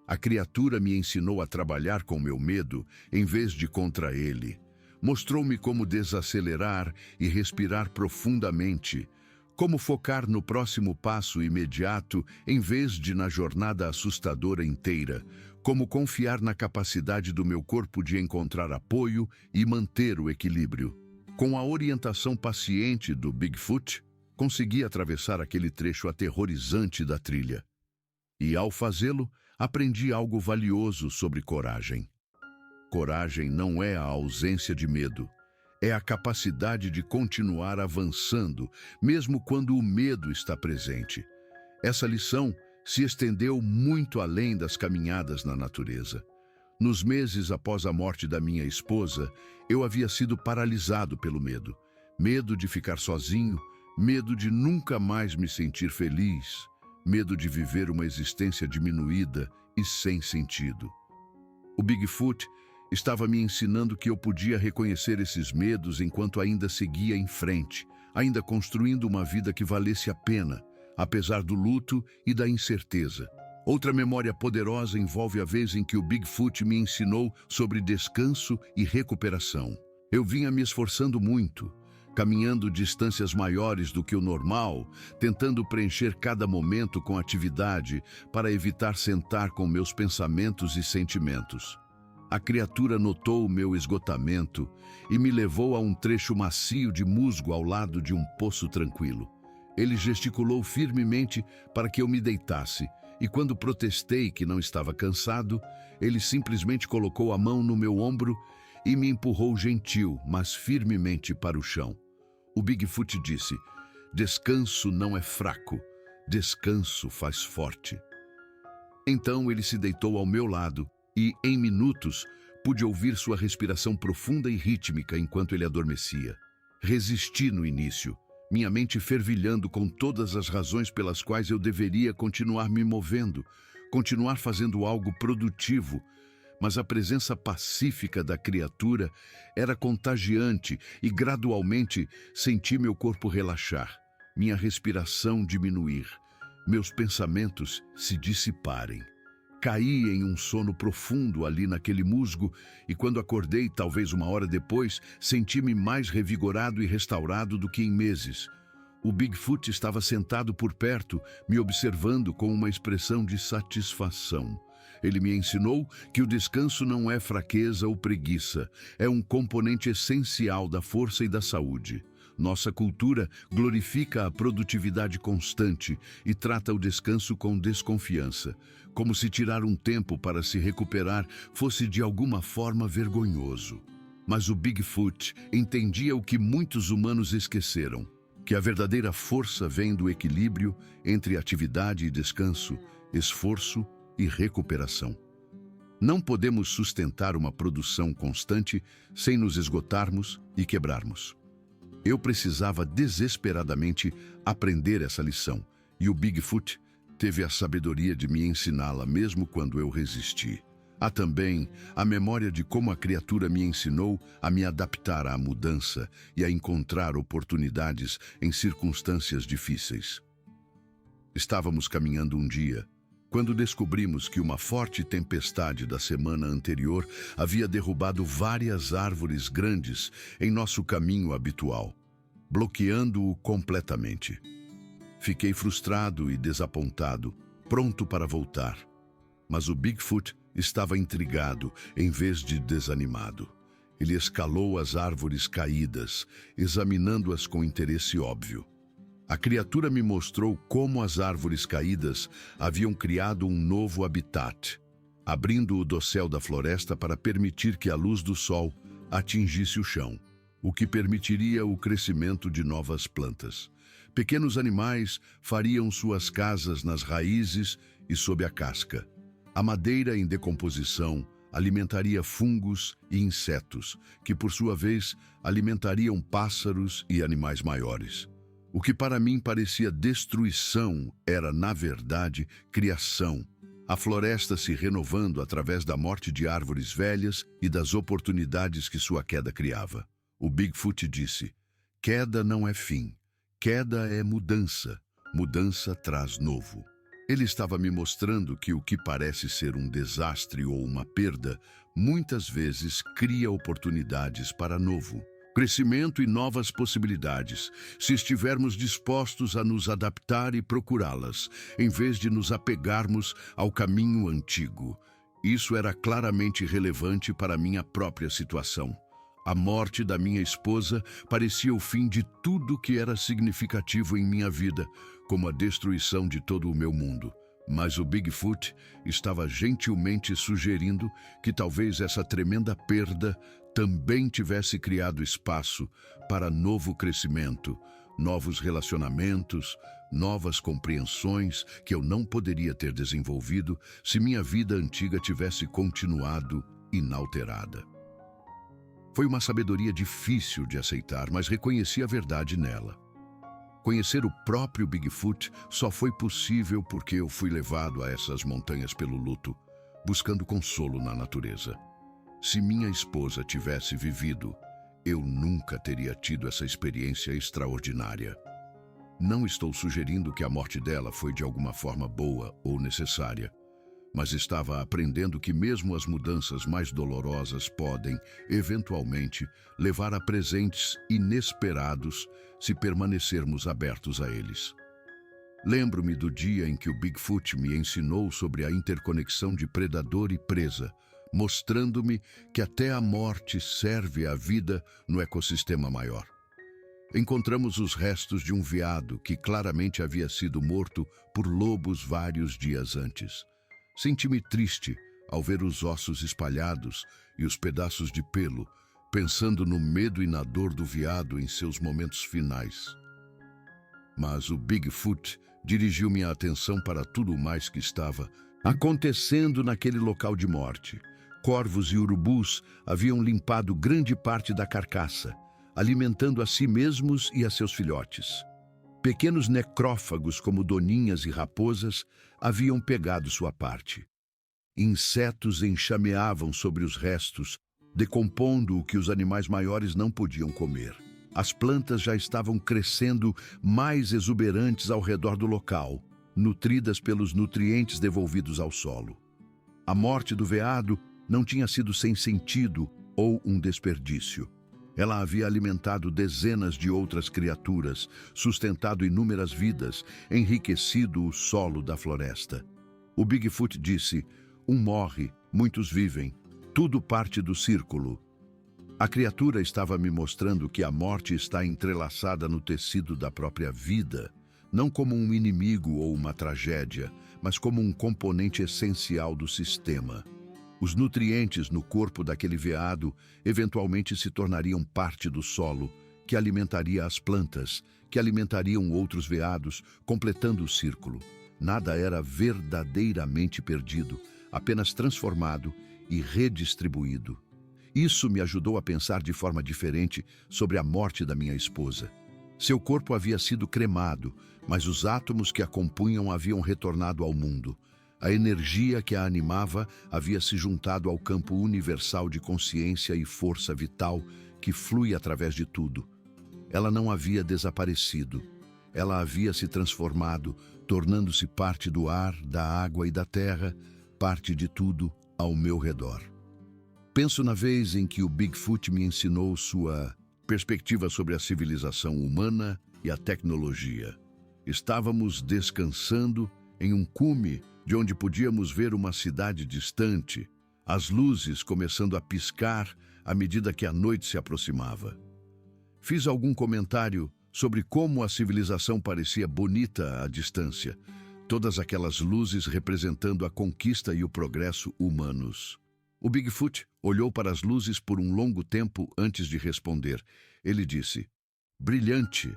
A criatura me ensinou a trabalhar com meu medo em vez de contra ele. Mostrou-me como desacelerar e respirar profundamente, como focar no próximo passo imediato em vez de na jornada assustadora inteira, como confiar na capacidade do meu corpo de encontrar apoio e manter o equilíbrio. Com a orientação paciente do Bigfoot, consegui atravessar aquele trecho aterrorizante da trilha. E ao fazê-lo, aprendi algo valioso sobre coragem. Coragem não é a ausência de medo, é a capacidade de continuar avançando, mesmo quando o medo está presente. Essa lição se estendeu muito além das caminhadas na natureza. Nos meses após a morte da minha esposa, eu havia sido paralisado pelo medo. Medo de ficar sozinho, medo de nunca mais me sentir feliz, medo de viver uma existência diminuída e sem sentido. O Bigfoot estava me ensinando que eu podia reconhecer esses medos enquanto ainda seguia em frente, ainda construindo uma vida que valesse a pena, apesar do luto e da incerteza. Outra memória poderosa envolve a vez em que o Bigfoot me ensinou sobre descanso e recuperação. Eu vinha me esforçando muito, caminhando distâncias maiores do que o normal, tentando preencher cada momento com atividade para evitar sentar com meus pensamentos e sentimentos. A criatura notou o meu esgotamento e me levou a um trecho macio de musgo ao lado de um poço tranquilo. Ele gesticulou firmemente para que eu me deitasse, e quando protestei que não estava cansado, ele simplesmente colocou a mão no meu ombro e me empurrou gentil, mas firmemente para o chão. O Bigfoot disse: "Descanso não é fraco, descanso faz forte." Então ele se deitou ao meu lado e, em minutos, pude ouvir sua respiração profunda e rítmica enquanto ele adormecia. Resisti no início, minha mente fervilhando com todas as razões pelas quais eu deveria continuar me movendo, continuar fazendo algo produtivo, mas a presença pacífica da criatura era contagiante e gradualmente senti meu corpo relaxar, minha respiração diminuir, meus pensamentos se dissiparem. Caí em um sono profundo ali naquele musgo e quando acordei, talvez uma hora depois, senti-me mais revigorado e restaurado do que em meses. O Bigfoot estava sentado por perto, me observando com uma expressão de satisfação. Ele me ensinou que o descanso não é fraqueza ou preguiça, é um componente essencial da força e da saúde. Nossa cultura glorifica a produtividade constante e trata o descanso com desconfiança, como se tirar um tempo para se recuperar fosse de alguma forma vergonhoso. Mas o Bigfoot entendia o que muitos humanos esqueceram, que a verdadeira força vem do equilíbrio entre atividade e descanso, esforço e recuperação. Não podemos sustentar uma produção constante sem nos esgotarmos e quebrarmos. Eu precisava desesperadamente aprender essa lição, e o Bigfoot teve a sabedoria de me ensiná-la mesmo quando eu resisti. Há também a memória de como a criatura me ensinou a me adaptar à mudança e a encontrar oportunidades em circunstâncias difíceis. Estávamos caminhando um dia, quando descobrimos que uma forte tempestade da semana anterior havia derrubado várias árvores grandes em nosso caminho habitual, bloqueando-o completamente. Fiquei frustrado e desapontado, pronto para voltar. Mas o Bigfoot estava intrigado em vez de desanimado. Ele escalou as árvores caídas, examinando-as com interesse óbvio. A criatura me mostrou como as árvores caídas haviam criado um novo habitat, abrindo o dossel da floresta para permitir que a luz do sol atingisse o chão, o que permitiria o crescimento de novas plantas. Pequenos animais fariam suas casas nas raízes e sob a casca. A madeira em decomposição alimentaria fungos e insetos, que por sua vez alimentariam pássaros e animais maiores. O que para mim parecia destruição era, na verdade, criação. A floresta se renovando através da morte de árvores velhas e das oportunidades que sua queda criava. O Bigfoot disse: queda não é fim, queda é mudança. Mudança traz novo. Ele estava me mostrando que o que parece ser um desastre ou uma perda, muitas vezes cria oportunidades para novo. Crescimento e novas possibilidades, se estivermos dispostos a nos adaptar e procurá-las, em vez de nos apegarmos ao caminho antigo. Isso era claramente relevante para minha própria situação. A morte da minha esposa parecia o fim de tudo que era significativo em minha vida, como a destruição de todo o meu mundo. Mas o Bigfoot estava gentilmente sugerindo que talvez essa tremenda perda também tivesse criado espaço para novo crescimento, novos relacionamentos, novas compreensões que eu não poderia ter desenvolvido se minha vida antiga tivesse continuado inalterada. Foi uma sabedoria difícil de aceitar, mas reconheci a verdade nela. Conhecer o próprio Bigfoot só foi possível porque eu fui levado a essas montanhas pelo luto, buscando consolo na natureza. Se minha esposa tivesse vivido, eu nunca teria tido essa experiência extraordinária. Não estou sugerindo que a morte dela foi de alguma forma boa ou necessária, mas estava aprendendo que mesmo as mudanças mais dolorosas podem, eventualmente, levar a presentes inesperados se permanecermos abertos a eles. Lembro-me do dia em que o Bigfoot me ensinou sobre a interconexão de predador e presa, mostrando-me que até a morte serve à vida no ecossistema maior. Encontramos os restos de um veado que claramente havia sido morto por lobos vários dias antes. Senti-me triste ao ver os ossos espalhados e os pedaços de pelo, pensando no medo e na dor do veado em seus momentos finais. Mas o Bigfoot dirigiu minha atenção para tudo mais que estava acontecendo naquele local de morte. Corvos e urubus haviam limpado grande parte da carcaça, alimentando a si mesmos e a seus filhotes. Pequenos necrófagos como doninhas e raposas haviam pegado sua parte. Insetos enxameavam sobre os restos, decompondo o que os animais maiores não podiam comer. As plantas já estavam crescendo mais exuberantes ao redor do local, nutridas pelos nutrientes devolvidos ao solo. A morte do veado não tinha sido sem sentido ou um desperdício. Ela havia alimentado dezenas de outras criaturas, sustentado inúmeras vidas, enriquecido o solo da floresta. O Bigfoot disse: um morre, muitos vivem, tudo parte do círculo. A criatura estava me mostrando que a morte está entrelaçada no tecido da própria vida, não como um inimigo ou uma tragédia, mas como um componente essencial do sistema. Os nutrientes no corpo daquele veado eventualmente se tornariam parte do solo, que alimentaria as plantas, que alimentariam outros veados, completando o círculo. Nada era verdadeiramente perdido, apenas transformado e redistribuído. Isso me ajudou a pensar de forma diferente sobre a morte da minha esposa. Seu corpo havia sido cremado, mas os átomos que a compunham haviam retornado ao mundo. A energia que a animava havia se juntado ao campo universal de consciência e força vital que flui através de tudo. Ela não havia desaparecido. Ela havia se transformado, tornando-se parte do ar, da água e da terra, parte de tudo ao meu redor. Penso na vez em que o Bigfoot me ensinou sua perspectiva sobre a civilização humana e a tecnologia. Estávamos descansando em um cume de onde podíamos ver uma cidade distante, as luzes começando a piscar à medida que a noite se aproximava. Fiz algum comentário sobre como a civilização parecia bonita à distância, todas aquelas luzes representando a conquista e o progresso humanos. O Bigfoot olhou para as luzes por um longo tempo antes de responder. Ele disse: brilhante,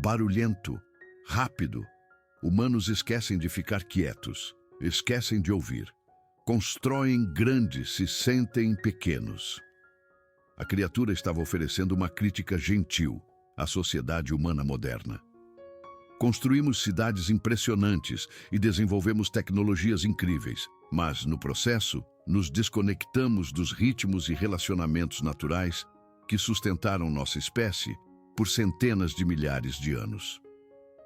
barulhento, rápido. Humanos esquecem de ficar quietos, esquecem de ouvir. Constroem grandes, se sentem pequenos. A criatura estava oferecendo uma crítica gentil à sociedade humana moderna. Construímos cidades impressionantes e desenvolvemos tecnologias incríveis, mas, no processo, nos desconectamos dos ritmos e relacionamentos naturais que sustentaram nossa espécie por centenas de milhares de anos.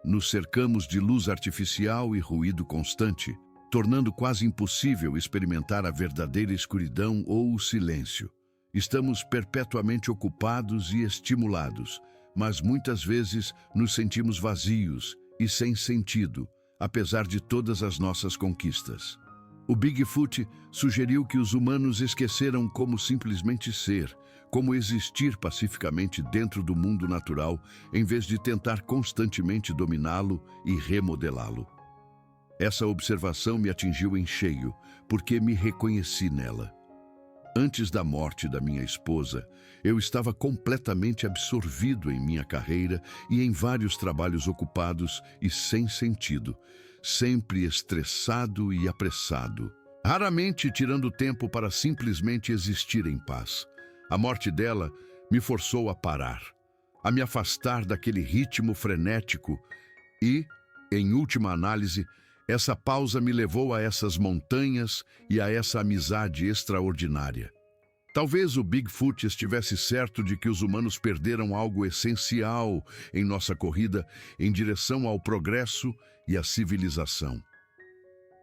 Nos cercamos de luz artificial e ruído constante, tornando quase impossível experimentar a verdadeira escuridão ou o silêncio. Estamos perpetuamente ocupados e estimulados, mas muitas vezes nos sentimos vazios e sem sentido, apesar de todas as nossas conquistas. O Bigfoot sugeriu que os humanos esqueceram como simplesmente ser, como existir pacificamente dentro do mundo natural, em vez de tentar constantemente dominá-lo e remodelá-lo. Essa observação me atingiu em cheio, porque me reconheci nela. Antes da morte da minha esposa, eu estava completamente absorvido em minha carreira e em vários trabalhos ocupados e sem sentido, sempre estressado e apressado, raramente tirando tempo para simplesmente existir em paz. A morte dela me forçou a parar, a me afastar daquele ritmo frenético e, em última análise, essa pausa me levou a essas montanhas e a essa amizade extraordinária. Talvez o Bigfoot estivesse certo de que os humanos perderam algo essencial em nossa corrida em direção ao progresso e à civilização.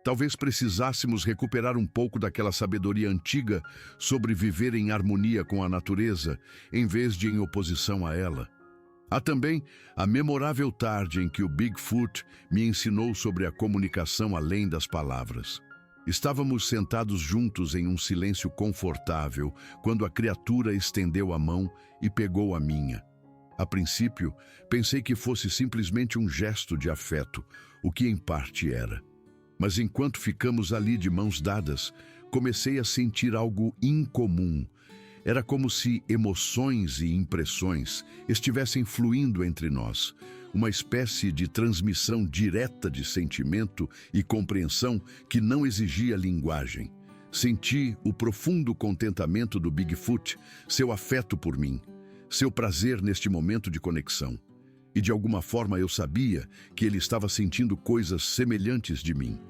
Talvez precisássemos recuperar um pouco daquela sabedoria antiga sobre viver em harmonia com a natureza, em vez de em oposição a ela. Há também a memorável tarde em que o Bigfoot me ensinou sobre a comunicação além das palavras. Estávamos sentados juntos em um silêncio confortável quando a criatura estendeu a mão e pegou a minha. A princípio, pensei que fosse simplesmente um gesto de afeto, o que em parte era. Mas enquanto ficamos ali de mãos dadas, comecei a sentir algo incomum. Era como se emoções e impressões estivessem fluindo entre nós, uma espécie de transmissão direta de sentimento e compreensão que não exigia linguagem. Senti o profundo contentamento do Bigfoot, seu afeto por mim, seu prazer neste momento de conexão. E de alguma forma eu sabia que ele estava sentindo coisas semelhantes de mim.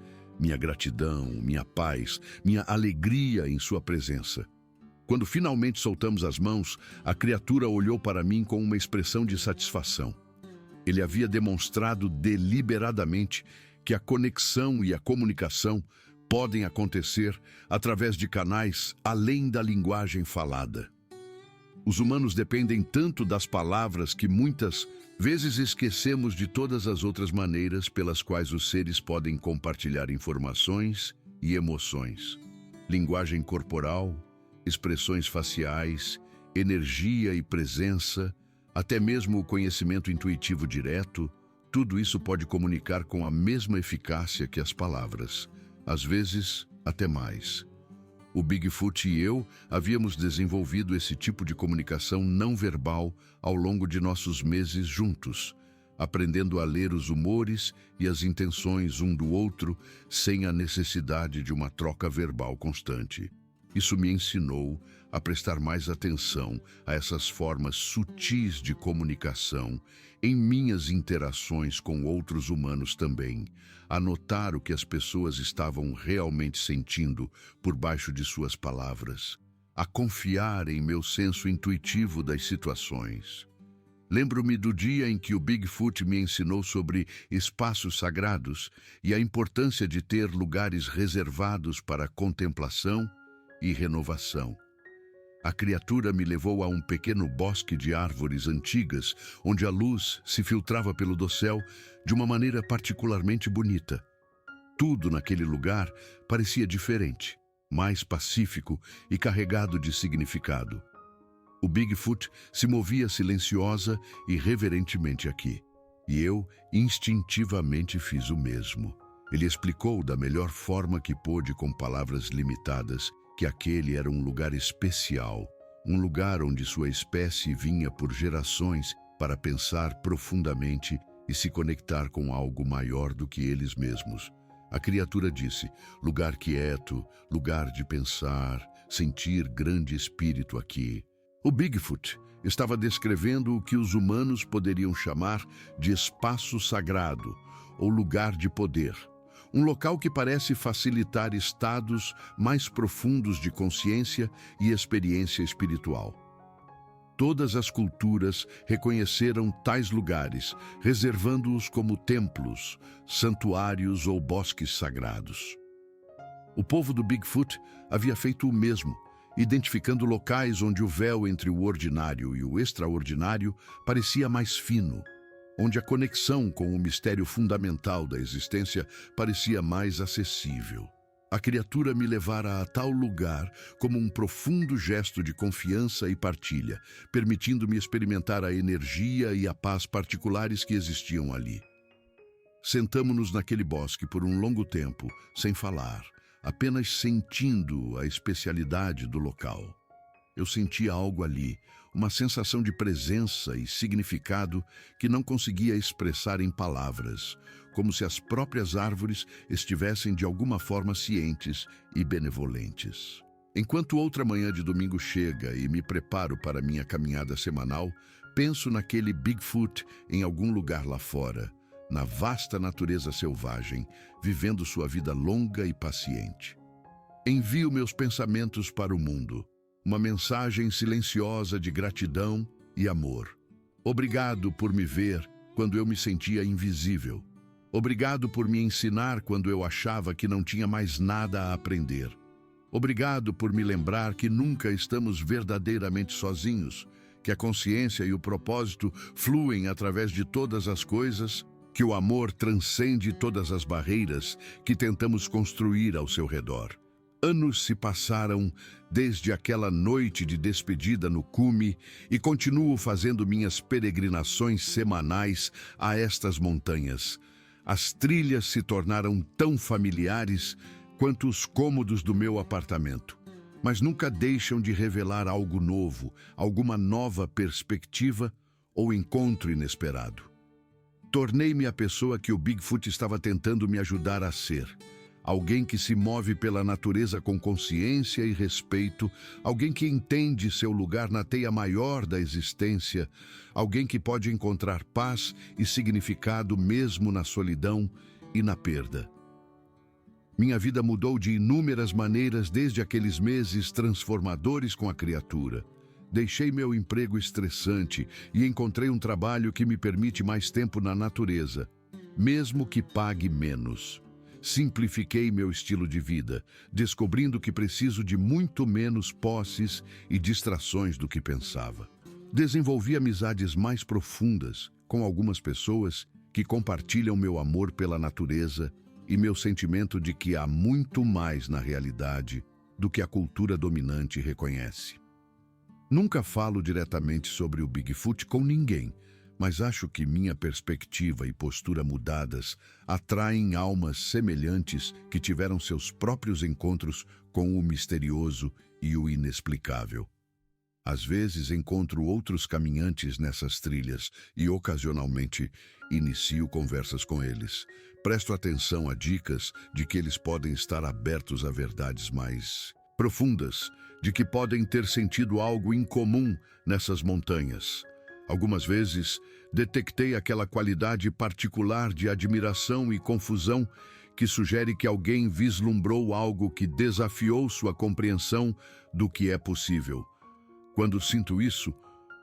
Minha gratidão, minha paz, minha alegria em sua presença. Quando finalmente soltamos as mãos, a criatura olhou para mim com uma expressão de satisfação. Ele havia demonstrado deliberadamente que a conexão e a comunicação podem acontecer através de canais além da linguagem falada. Os humanos dependem tanto das palavras que muitas vezes esquecemos de todas as outras maneiras pelas quais os seres podem compartilhar informações e emoções. Linguagem corporal, expressões faciais, energia e presença, até mesmo o conhecimento intuitivo direto, tudo isso pode comunicar com a mesma eficácia que as palavras, às vezes até mais. O Bigfoot e eu havíamos desenvolvido esse tipo de comunicação não verbal ao longo de nossos meses juntos, aprendendo a ler os humores e as intenções um do outro sem a necessidade de uma troca verbal constante. Isso me ensinou a prestar mais atenção a essas formas sutis de comunicação em minhas interações com outros humanos também, a notar o que as pessoas estavam realmente sentindo por baixo de suas palavras, a confiar em meu senso intuitivo das situações. Lembro-me do dia em que o Bigfoot me ensinou sobre espaços sagrados e a importância de ter lugares reservados para contemplação e renovação. A criatura me levou a um pequeno bosque de árvores antigas, onde a luz se filtrava pelo dossel de uma maneira particularmente bonita. Tudo naquele lugar parecia diferente, mais pacífico e carregado de significado. O Bigfoot se movia silenciosa e reverentemente aqui, e eu instintivamente fiz o mesmo. Ele explicou da melhor forma que pôde com palavras limitadas que aquele era um lugar especial, um lugar onde sua espécie vinha por gerações para pensar profundamente e se conectar com algo maior do que eles mesmos. A criatura disse: lugar quieto, lugar de pensar, sentir grande espírito aqui. O Bigfoot estava descrevendo o que os humanos poderiam chamar de espaço sagrado ou lugar de poder. Um local que parece facilitar estados mais profundos de consciência e experiência espiritual. Todas as culturas reconheceram tais lugares, reservando-os como templos, santuários ou bosques sagrados. O povo do Bigfoot havia feito o mesmo, identificando locais onde o véu entre o ordinário e o extraordinário parecia mais fino, onde a conexão com o mistério fundamental da existência parecia mais acessível. A criatura me levara a tal lugar como um profundo gesto de confiança e partilha, permitindo-me experimentar a energia e a paz particulares que existiam ali. Sentamo-nos naquele bosque por um longo tempo, sem falar, apenas sentindo a especialidade do local. Eu sentia algo ali, uma sensação de presença e significado que não conseguia expressar em palavras, como se as próprias árvores estivessem de alguma forma cientes e benevolentes. Enquanto outra manhã de domingo chega e me preparo para minha caminhada semanal, penso naquele Bigfoot em algum lugar lá fora, na vasta natureza selvagem, vivendo sua vida longa e paciente. Envio meus pensamentos para o mundo, uma mensagem silenciosa de gratidão e amor. Obrigado por me ver quando eu me sentia invisível. Obrigado por me ensinar quando eu achava que não tinha mais nada a aprender. Obrigado por me lembrar que nunca estamos verdadeiramente sozinhos, que a consciência e o propósito fluem através de todas as coisas, que o amor transcende todas as barreiras que tentamos construir ao seu redor. Anos se passaram desde aquela noite de despedida no cume e continuo fazendo minhas peregrinações semanais a estas montanhas. As trilhas se tornaram tão familiares quanto os cômodos do meu apartamento, mas nunca deixam de revelar algo novo, alguma nova perspectiva ou encontro inesperado. Tornei-me a pessoa que o Bigfoot estava tentando me ajudar a ser. Alguém que se move pela natureza com consciência e respeito, alguém que entende seu lugar na teia maior da existência, alguém que pode encontrar paz e significado mesmo na solidão e na perda. Minha vida mudou de inúmeras maneiras desde aqueles meses transformadores com a criatura. Deixei meu emprego estressante e encontrei um trabalho que me permite mais tempo na natureza, mesmo que pague menos. Simplifiquei meu estilo de vida, descobrindo que preciso de muito menos posses e distrações do que pensava. Desenvolvi amizades mais profundas com algumas pessoas que compartilham meu amor pela natureza e meu sentimento de que há muito mais na realidade do que a cultura dominante reconhece. Nunca falo diretamente sobre o Bigfoot com ninguém, mas acho que minha perspectiva e postura mudadas atraem almas semelhantes que tiveram seus próprios encontros com o misterioso e o inexplicável. Às vezes encontro outros caminhantes nessas trilhas e, ocasionalmente, inicio conversas com eles. Presto atenção a dicas de que eles podem estar abertos a verdades mais profundas, de que podem ter sentido algo incomum nessas montanhas. Algumas vezes, detectei aquela qualidade particular de admiração e confusão que sugere que alguém vislumbrou algo que desafiou sua compreensão do que é possível. Quando sinto isso,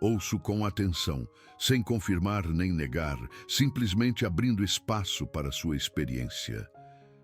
ouço com atenção, sem confirmar nem negar, simplesmente abrindo espaço para sua experiência.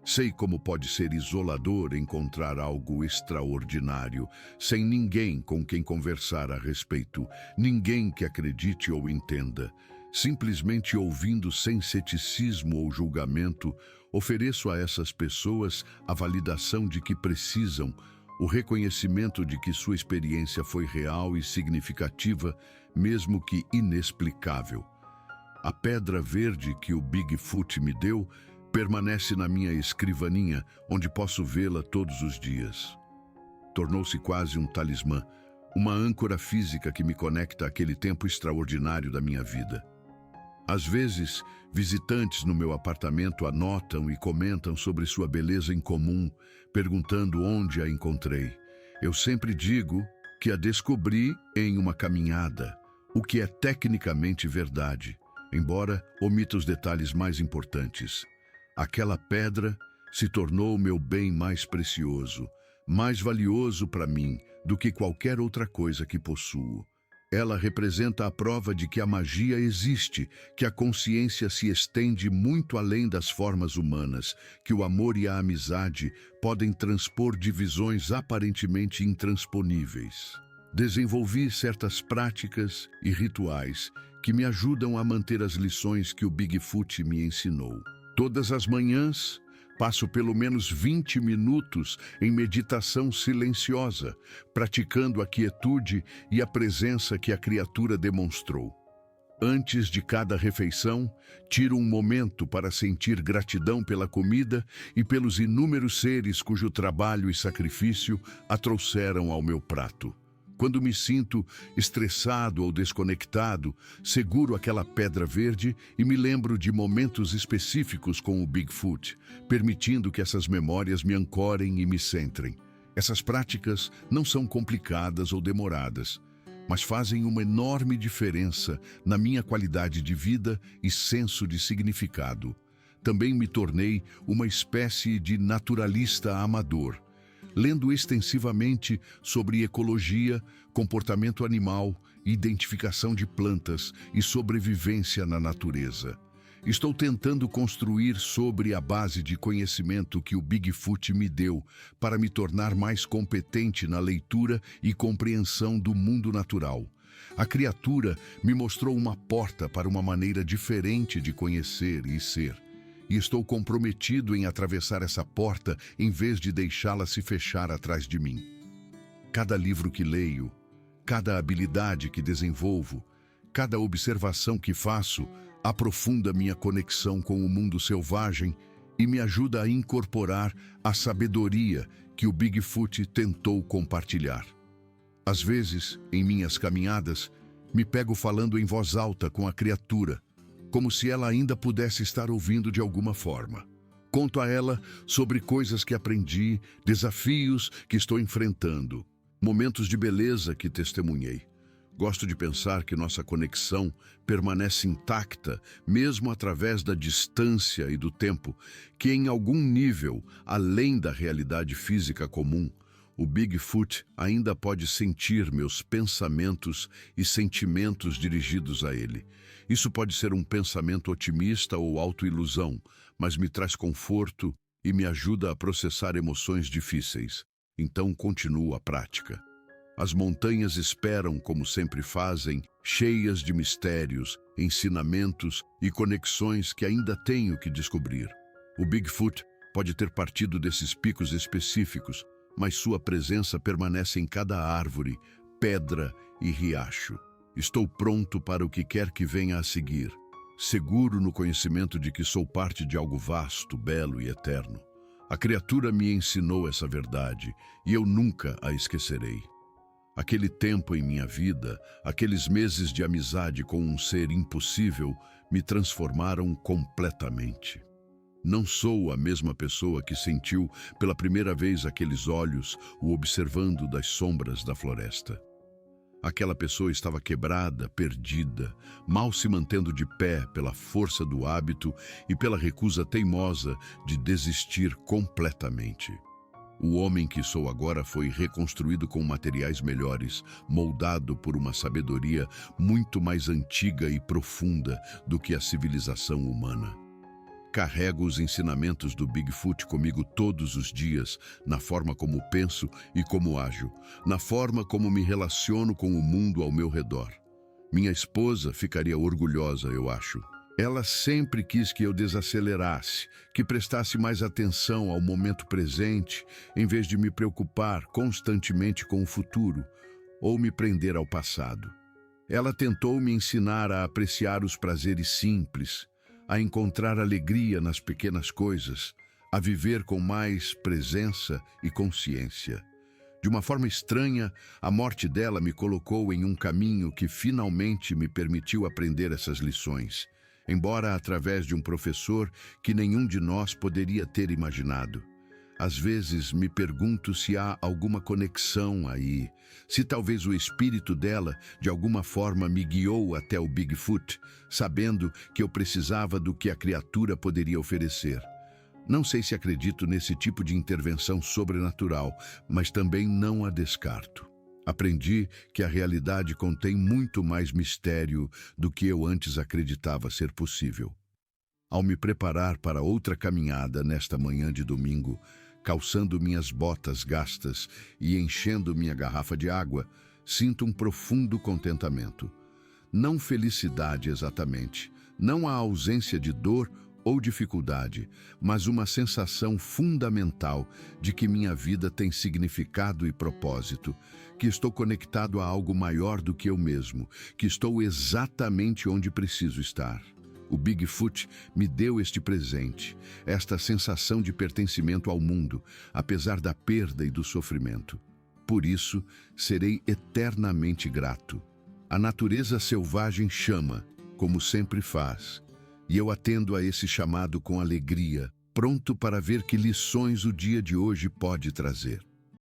Sei como pode ser isolador encontrar algo extraordinário, sem ninguém com quem conversar a respeito, ninguém que acredite ou entenda. Simplesmente ouvindo sem ceticismo ou julgamento, ofereço a essas pessoas a validação de que precisam, o reconhecimento de que sua experiência foi real e significativa, mesmo que inexplicável. A pedra verde que o Bigfoot me deu permanece na minha escrivaninha, onde posso vê-la todos os dias. Tornou-se quase um talismã, uma âncora física que me conecta àquele tempo extraordinário da minha vida. Às vezes, visitantes no meu apartamento anotam e comentam sobre sua beleza incomum, perguntando onde a encontrei. Eu sempre digo que a descobri em uma caminhada, o que é tecnicamente verdade, embora omita os detalhes mais importantes. Aquela pedra se tornou meu bem mais precioso, mais valioso para mim do que qualquer outra coisa que possuo. Ela representa a prova de que a magia existe, que a consciência se estende muito além das formas humanas, que o amor e a amizade podem transpor divisões aparentemente intransponíveis. Desenvolvi certas práticas e rituais que me ajudam a manter as lições que o Bigfoot me ensinou. Todas as manhãs, passo pelo menos 20 minutos em meditação silenciosa, praticando a quietude e a presença que a criatura demonstrou. Antes de cada refeição, tiro um momento para sentir gratidão pela comida e pelos inúmeros seres cujo trabalho e sacrifício a trouxeram ao meu prato. Quando me sinto estressado ou desconectado, seguro aquela pedra verde e me lembro de momentos específicos com o Bigfoot, permitindo que essas memórias me ancorem e me centrem. Essas práticas não são complicadas ou demoradas, mas fazem uma enorme diferença na minha qualidade de vida e senso de significado. Também me tornei uma espécie de naturalista amador, lendo extensivamente sobre ecologia, comportamento animal, identificação de plantas e sobrevivência na natureza. Estou tentando construir sobre a base de conhecimento que o Bigfoot me deu para me tornar mais competente na leitura e compreensão do mundo natural. A criatura me mostrou uma porta para uma maneira diferente de conhecer e ser. E estou comprometido em atravessar essa porta em vez de deixá-la se fechar atrás de mim. Cada livro que leio, cada habilidade que desenvolvo, cada observação que faço, aprofunda minha conexão com o mundo selvagem e me ajuda a incorporar a sabedoria que o Bigfoot tentou compartilhar. Às vezes, em minhas caminhadas, me pego falando em voz alta com a criatura, como se ela ainda pudesse estar ouvindo de alguma forma. Conto a ela sobre coisas que aprendi, desafios que estou enfrentando, momentos de beleza que testemunhei. Gosto de pensar que nossa conexão permanece intacta, mesmo através da distância e do tempo, que em algum nível, além da realidade física comum, o Bigfoot ainda pode sentir meus pensamentos e sentimentos dirigidos a ele. Isso pode ser um pensamento otimista ou autoilusão, mas me traz conforto e me ajuda a processar emoções difíceis. Então continuo a prática. As montanhas esperam, como sempre fazem, cheias de mistérios, ensinamentos e conexões que ainda tenho que descobrir. O Bigfoot pode ter partido desses picos específicos, mas sua presença permanece em cada árvore, pedra e riacho. Estou pronto para o que quer que venha a seguir, seguro no conhecimento de que sou parte de algo vasto, belo e eterno. A criatura me ensinou essa verdade e eu nunca a esquecerei. Aquele tempo em minha vida, aqueles meses de amizade com um ser impossível, me transformaram completamente. Não sou a mesma pessoa que sentiu pela primeira vez aqueles olhos o observando das sombras da floresta. Aquela pessoa estava quebrada, perdida, mal se mantendo de pé pela força do hábito e pela recusa teimosa de desistir completamente. O homem que sou agora foi reconstruído com materiais melhores, moldado por uma sabedoria muito mais antiga e profunda do que a civilização humana. Carrego os ensinamentos do Bigfoot comigo todos os dias, na forma como penso e como ajo, na forma como me relaciono com o mundo ao meu redor. Minha esposa ficaria orgulhosa, eu acho. Ela sempre quis que eu desacelerasse, que prestasse mais atenção ao momento presente, em vez de me preocupar constantemente com o futuro ou me prender ao passado. Ela tentou me ensinar a apreciar os prazeres simples, a encontrar alegria nas pequenas coisas, a viver com mais presença e consciência. De uma forma estranha, a morte dela me colocou em um caminho que finalmente me permitiu aprender essas lições, embora através de um professor que nenhum de nós poderia ter imaginado. Às vezes me pergunto se há alguma conexão aí, se talvez o espírito dela de alguma forma me guiou até o Bigfoot, sabendo que eu precisava do que a criatura poderia oferecer. Não sei se acredito nesse tipo de intervenção sobrenatural, mas também não a descarto. Aprendi que a realidade contém muito mais mistério do que eu antes acreditava ser possível. Ao me preparar para outra caminhada nesta manhã de domingo, calçando minhas botas gastas e enchendo minha garrafa de água, sinto um profundo contentamento. Não felicidade exatamente, não a ausência de dor ou dificuldade, mas uma sensação fundamental de que minha vida tem significado e propósito, que estou conectado a algo maior do que eu mesmo, que estou exatamente onde preciso estar. O Bigfoot me deu este presente, esta sensação de pertencimento ao mundo, apesar da perda e do sofrimento. Por isso, serei eternamente grato. A natureza selvagem chama, como sempre faz, e eu atendo a esse chamado com alegria, pronto para ver que lições o dia de hoje pode trazer.